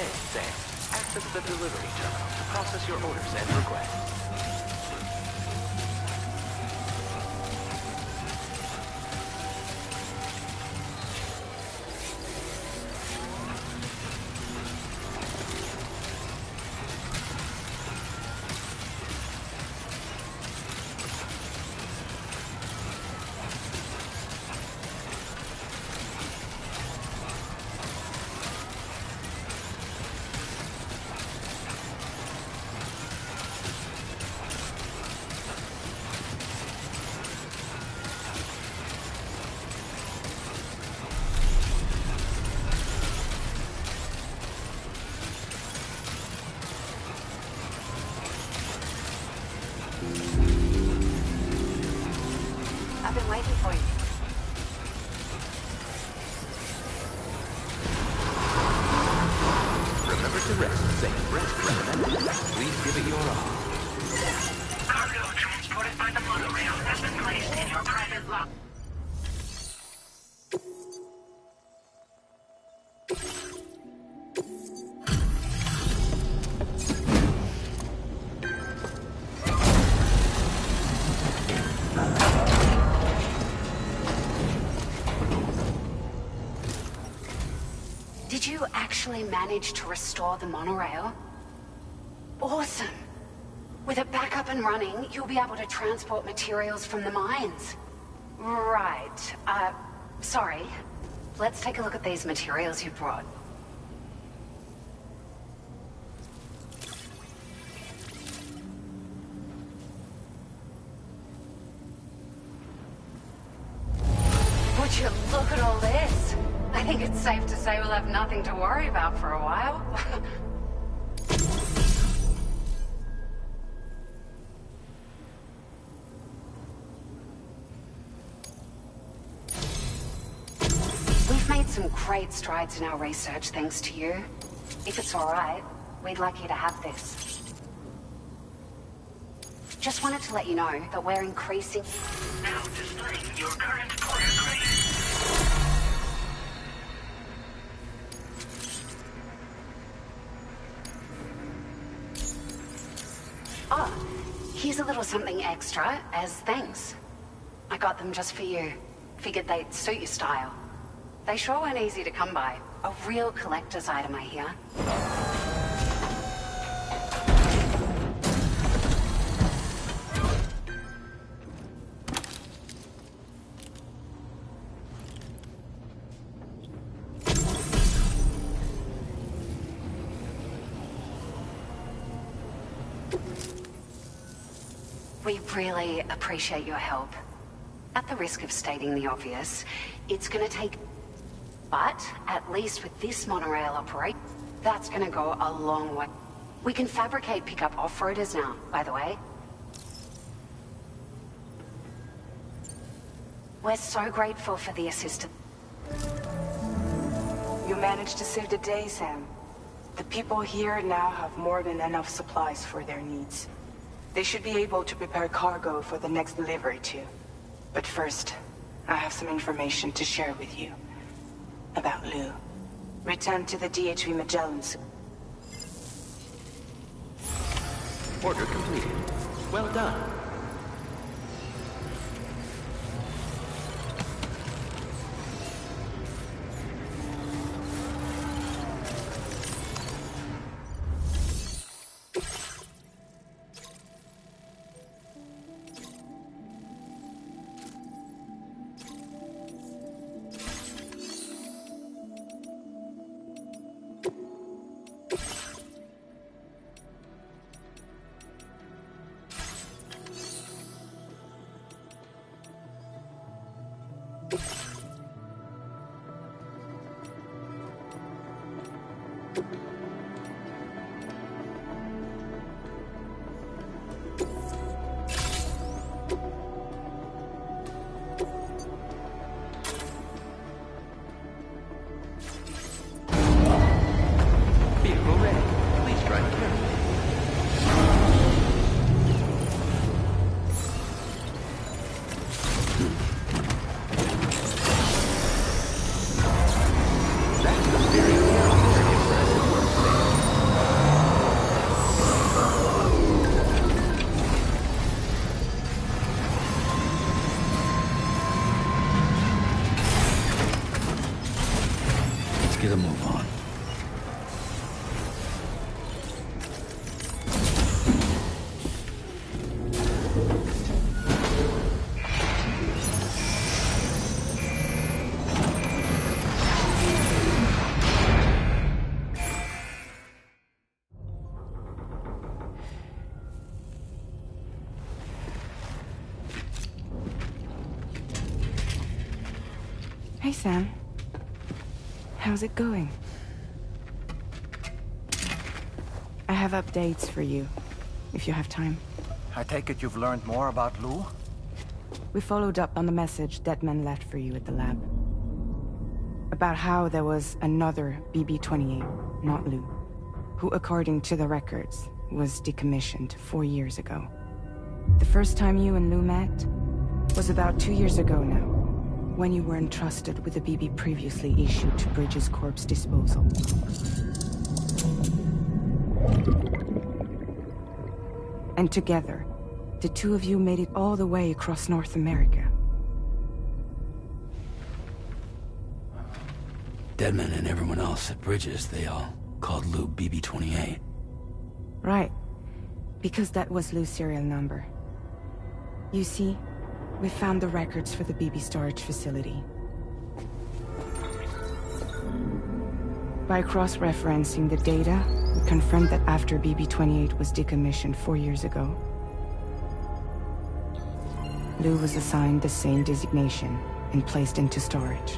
Okay, Sam. Access the delivery terminal to process your orders and requests. I've been waiting for you. Remember to rest, Sam. Rest recommended. Please give it your all. Cargo transported by the monorail has been placed in your private lock. Did you actually manage to restore the monorail? Awesome! With it back up and running, you'll be able to transport materials from the mines. Right. Sorry. Let's take a look at these materials you brought. Would you look at all this? I think it's safe to say we'll have nothing to worry about for a while. We've made some great strides in our research thanks to you. If it's all right, we'd like you to have this. Just wanted to let you know that we're increasing... Now displaying your current quarter grade. Oh, here's a little something extra as thanks. I got them just for you. Figured they'd suit your style. They sure weren't easy to come by. A real collector's item, I hear. We really appreciate your help. At the risk of stating the obvious, it's gonna take... But, at least with this monorail operate, that's gonna go a long way. We can fabricate pickup off-roaders now, by the way. We're so grateful for the assistance. You managed to save the day, Sam. The people here now have more than enough supplies for their needs. They should be able to prepare cargo for the next delivery too. But first, I have some information to share with you. About Lou. Return to the DHV Magellans. Order completed. Well done. to move on. Hey, Sam. How's it going? I have updates for you, if you have time. I take it you've learned more about Lou? We followed up on the message Deadman left for you at the lab. About how there was another BB-28, not Lou, who, according to the records, was decommissioned 4 years ago. The first time you and Lou met was about 2 years ago now, when you were entrusted with the BB previously issued to Bridges Corp's disposal. And together, the two of you made it all the way across North America. Deadman and everyone else at Bridges, they all called Lou BB-28. Right. Because that was Lou's serial number. You see, we found the records for the BB storage facility. By cross-referencing the data, we confirmed that after BB-28 was decommissioned 4 years ago, Lou was assigned the same designation and placed into storage.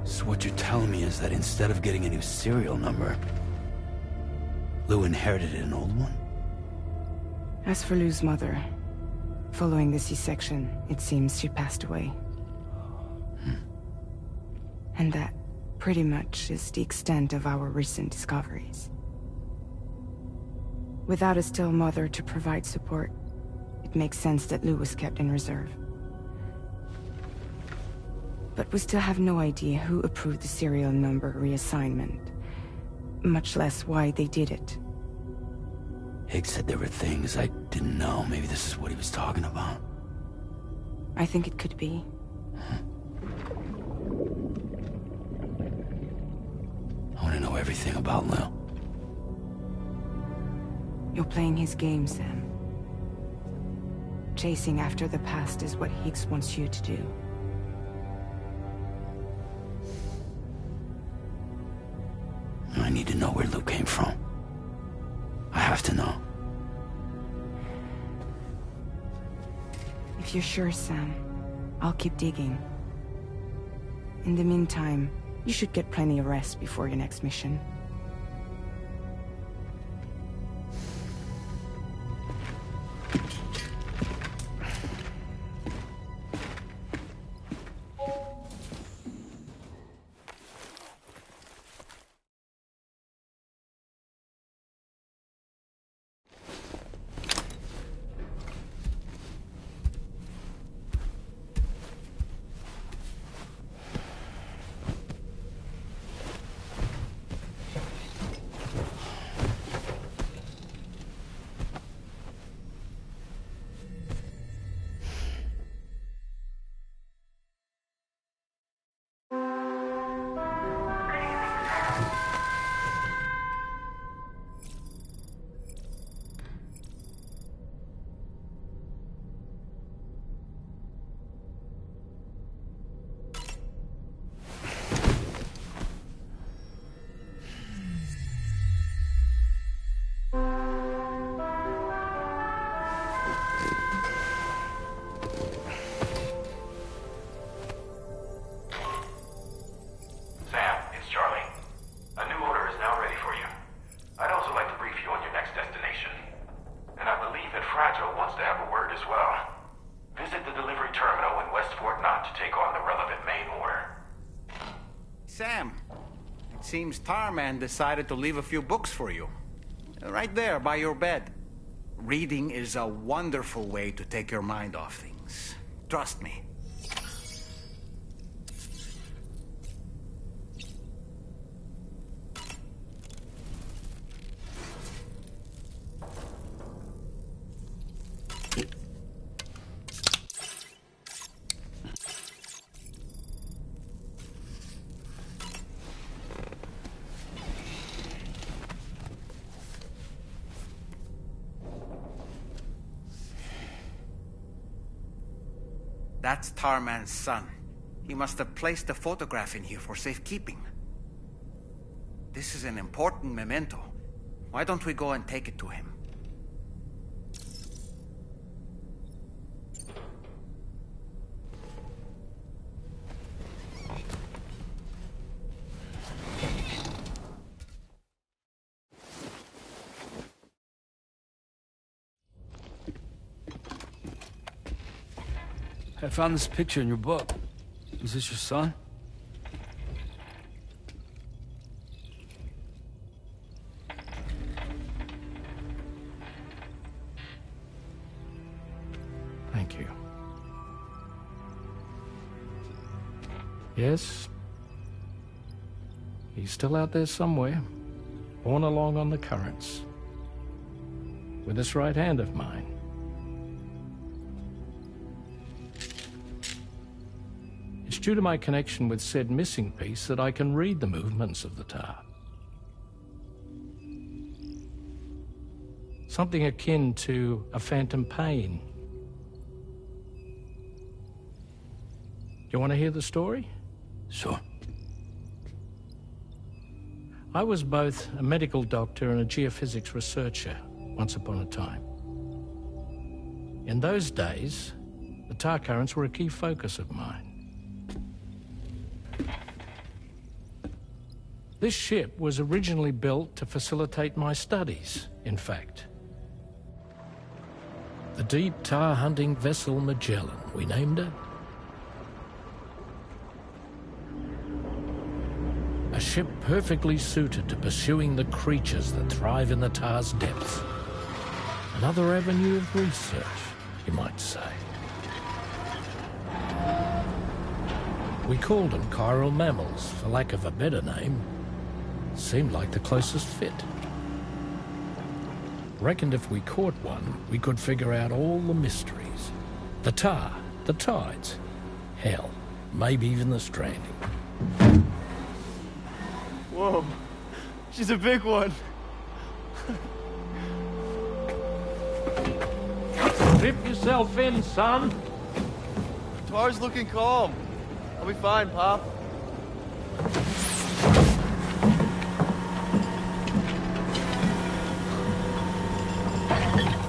So what you're telling me is that instead of getting a new serial number, Lou inherited an old one? As for Lou's mother, following the C-section, it seems she passed away. And that, pretty much, is the extent of our recent discoveries. Without a still mother to provide support, it makes sense that Lou was kept in reserve. But we still have no idea who approved the serial number reassignment, much less why they did it. Higgs said there were things I didn't know. Maybe this is what he was talking about. I think it could be. I want to know everything about Lou. You're playing his game, Sam. Chasing after the past is what Higgs wants you to do. I need to know where Lou came from. I have to know. If you're sure, Sam, I'll keep digging. In the meantime, you should get plenty of rest before your next mission. Sam, it seems Tarman decided to leave a few books for you. Right there, by your bed. Reading is a wonderful way to take your mind off things. Trust me. That's Tarman's son. He must have placed the photograph in here for safekeeping. This is an important memento. Why don't we go and take it to him? I found this picture in your book. Is this your son? Thank you. Yes. He's still out there somewhere, borne along on the currents, with this right hand of mine. It's due to my connection with said missing piece that I can read the movements of the tar. Something akin to a phantom pain. You want to hear the story? Sure. I was both a medical doctor and a geophysics researcher once upon a time. In those days, the tar currents were a key focus of mine. This ship was originally built to facilitate my studies, in fact. The deep tar hunting vessel Magellan, we named her. A ship perfectly suited to pursuing the creatures that thrive in the tar's depths. Another avenue of research, you might say. We called them chiral mammals, for lack of a better name. Seemed like the closest fit. Reckoned if we caught one, we could figure out all the mysteries. The tar, the tides, hell, maybe even the stranding. Whoa, she's a big one. Strip yourself in, son. Tar's looking calm. I'll be fine, Pop.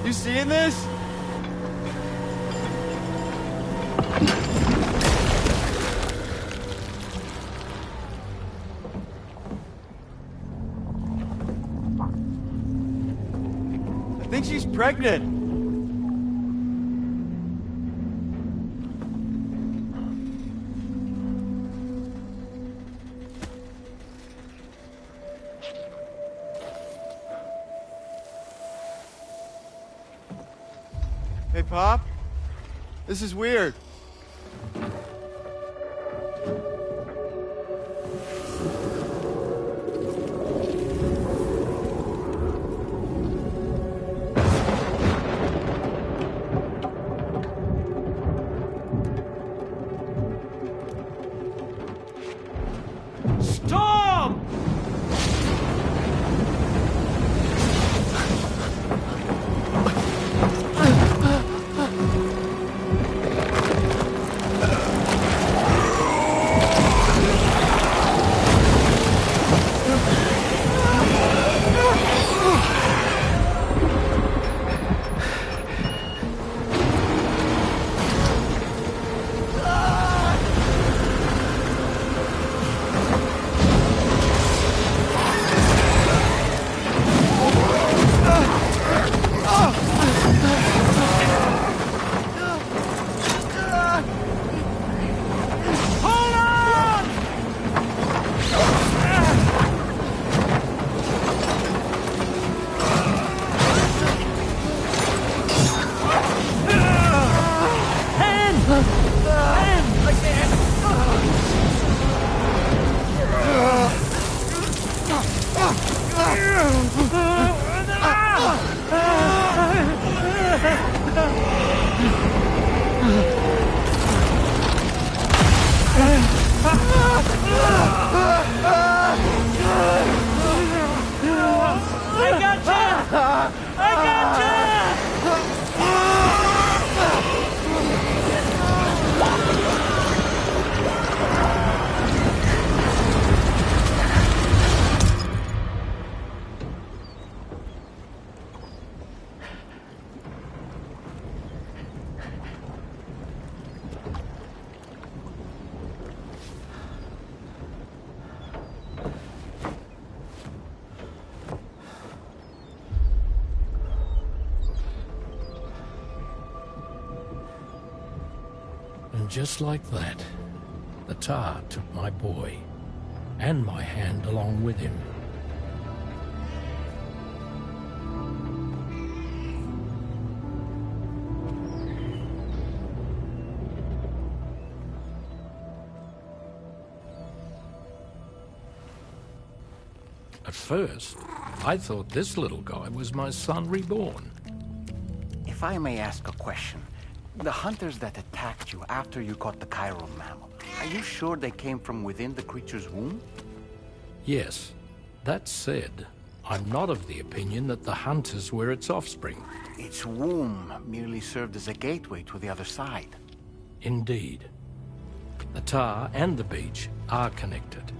You seeing this? I think she's pregnant. Hey, Pop. This is weird. Storm! And just like that, the tar took my boy, and my hand along with him. At first, I thought this little guy was my son reborn. If I may ask a question, the hunters that attacked you after you caught the chiral mammal, are you sure they came from within the creature's womb? Yes. That said, I'm not of the opinion that the hunters were its offspring. Its womb merely served as a gateway to the other side. Indeed. The tar and the beach are connected.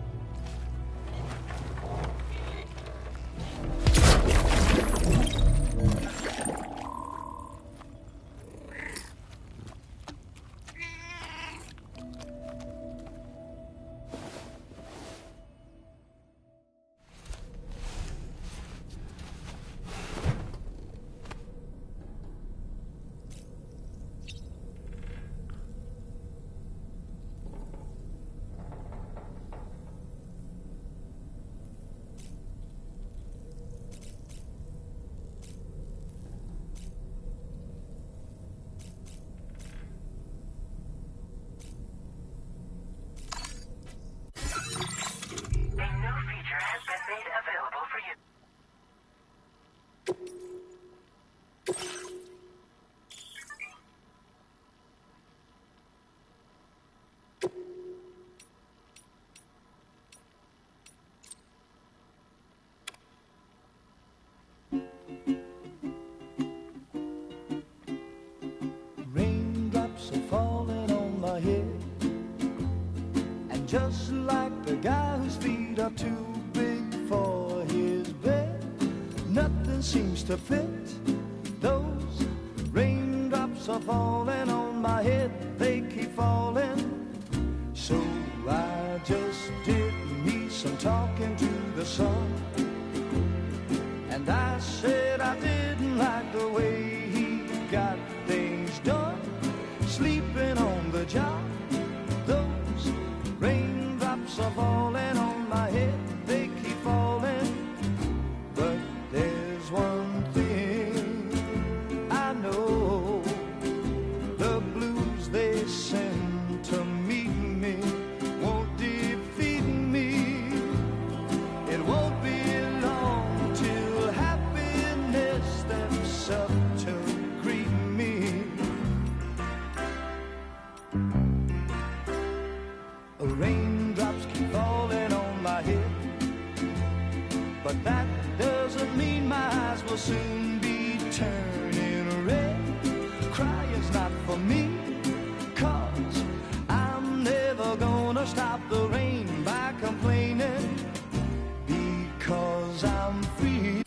Raindrops are falling on my head, and just like the guy whose feet are too big for his bed, nothing seems to fit. Those raindrops are falling on my head, they keep falling. So I just did me some talking to the sun, and I said I didn't like the way he got things done, sleeping on the job. Those raindrops are falling on my head, they keep falling. But there's one thing I know, the blues they send to meet me won't defeat me. It won't be long till happiness steps up to greet me. Raindrops keep falling on my head, but that doesn't mean my eyes will soon be turning red. Crying's not for me, 'cause I'm never gonna stop the rain by complaining, because I'm free.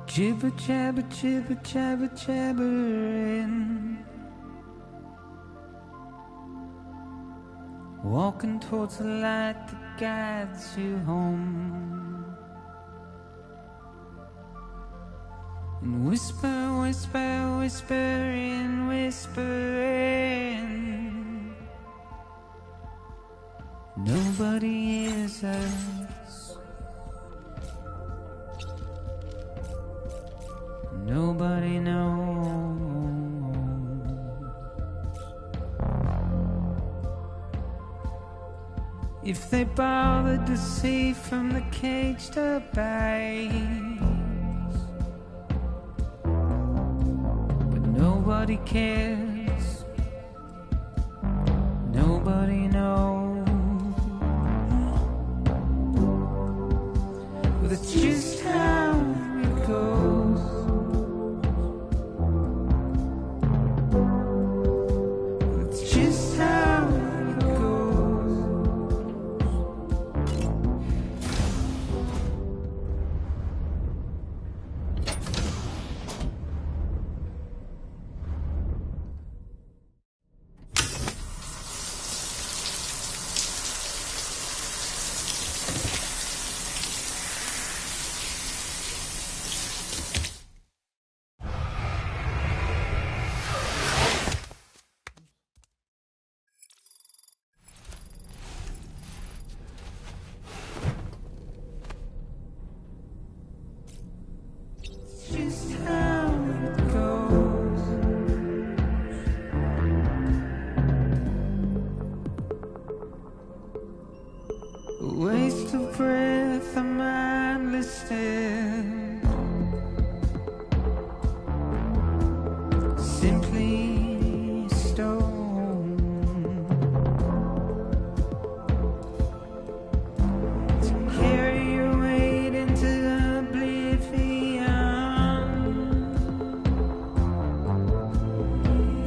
Jibber jabber jibber jabber jabbering, walking towards the light that guides you home, and whisper, whisper, whispering, whispering. Nobody hears us. Nobody knows. If they bothered to see from the caged up eyes, but nobody cares. Nobody knows. But it's just how it goes.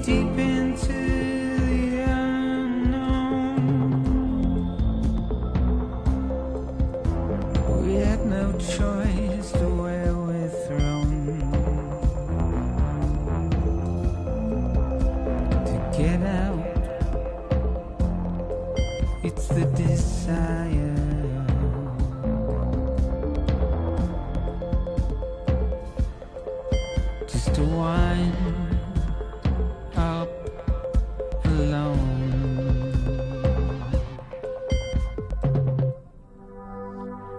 deep into the unknown. We had no choice to where we're thrown. To get out, it's the desire. Just to wind up alone.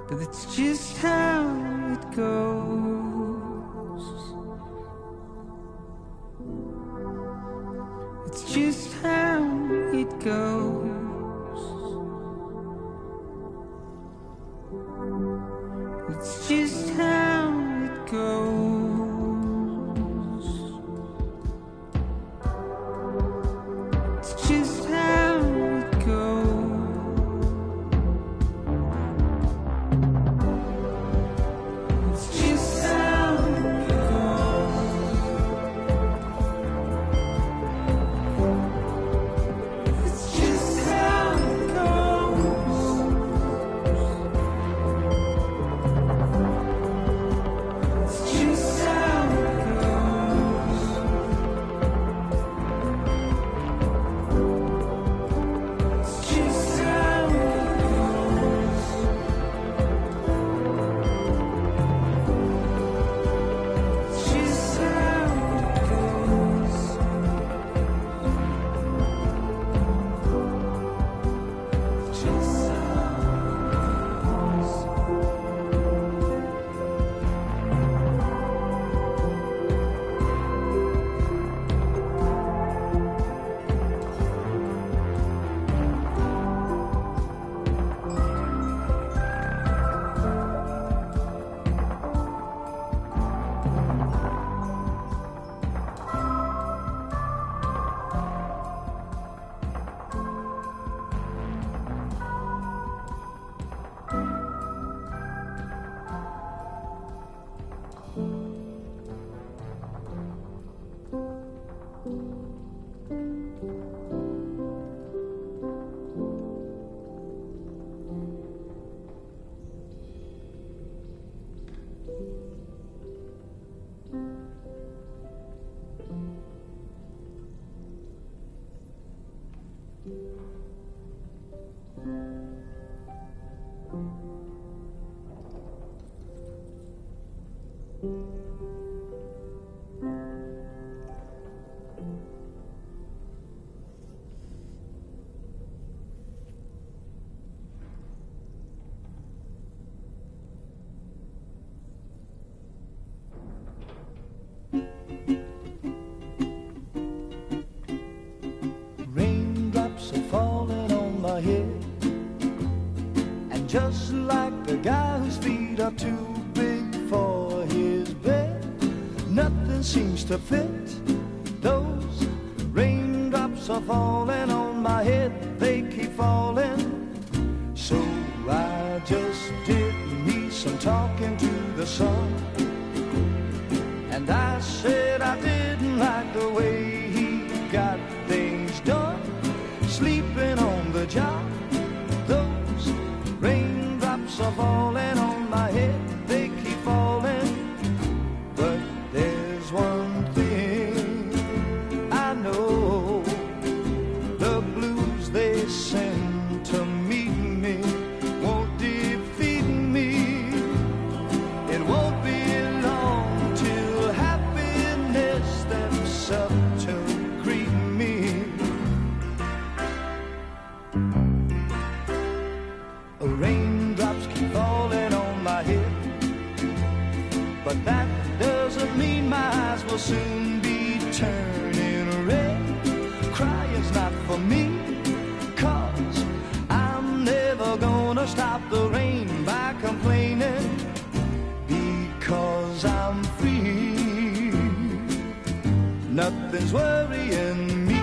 But it's just how it goes. It's just how it goes. It's just how it goes. It's just how it goes. It's just how it goes. It's just how it goes. It's just how it goes. It's just how it goes. It's just how it goes. Just how Raindrops are falling on my head, and just like the guy whose feet are too big for his bed, nothing seems to fit. Those raindrops are falling on my head, they keep falling. So I just did me some talking to the sun, and I said I didn't like the way he got things done, sleeping on the job. Those raindrops are falling on my head, they keep falling. But there's one thing I know, the blues they send to meet me won't defeat me. It won't be long till happiness steps up to greet me. Raindrops keep falling on my head, but that doesn't mean my eyes will soon be turning red. Crying's not for me, 'cause I'm never gonna stop the rain by complaining, because I'm free. Nothing's worrying me.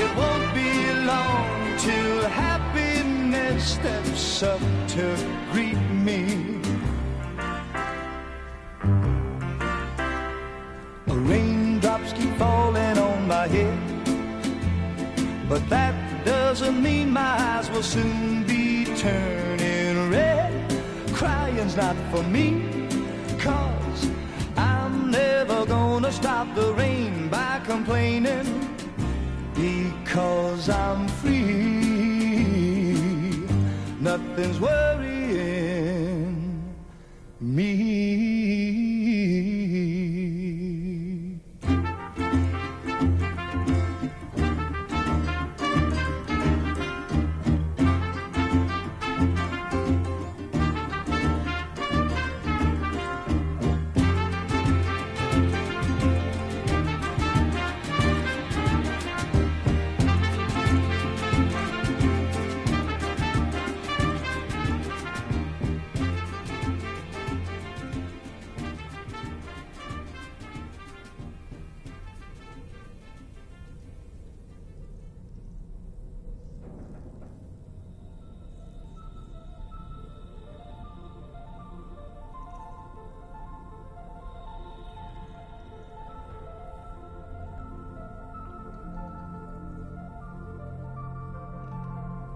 It won't be long till happiness steps up to greet me. Raindrops keep falling on my head, but that doesn't mean my eyes will soon be turning red. Crying's not for me, 'cause I'm never gonna stop the rain by complaining, because I'm free. Nothing's worrying me.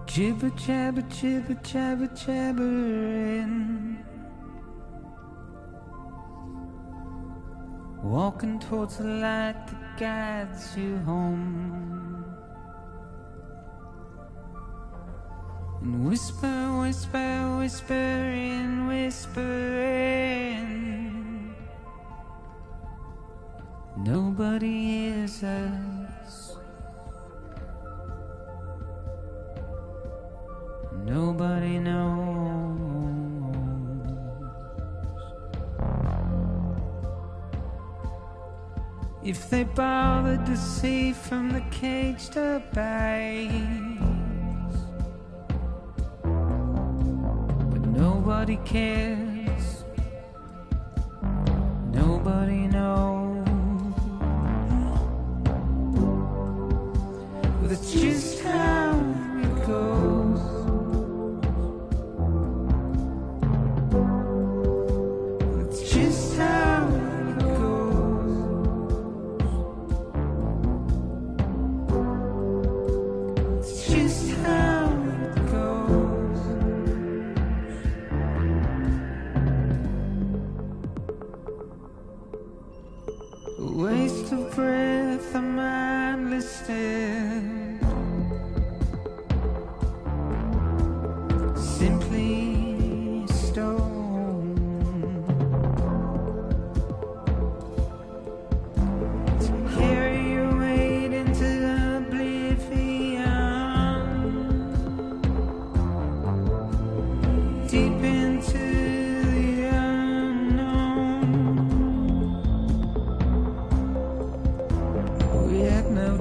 Jibber jabber, jibber jabber, jabbering, walking towards the light that guides you home. And whisper, whisper, whispering, whispering, nobody hears us. Nobody knows. If they bothered to see from the caged up eyes, but nobody cares. Nobody knows. But it's just how it goes. Waste of breath, a mindless stare, simply stone. To carry your weight into oblivion, deep into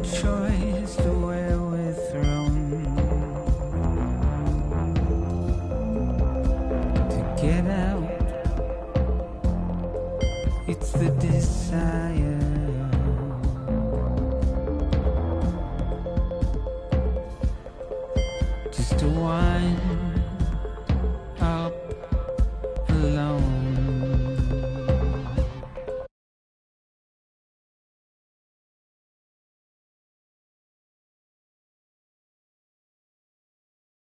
choice to where we're thrown. To get out, it's the desire. Just to wind up alone.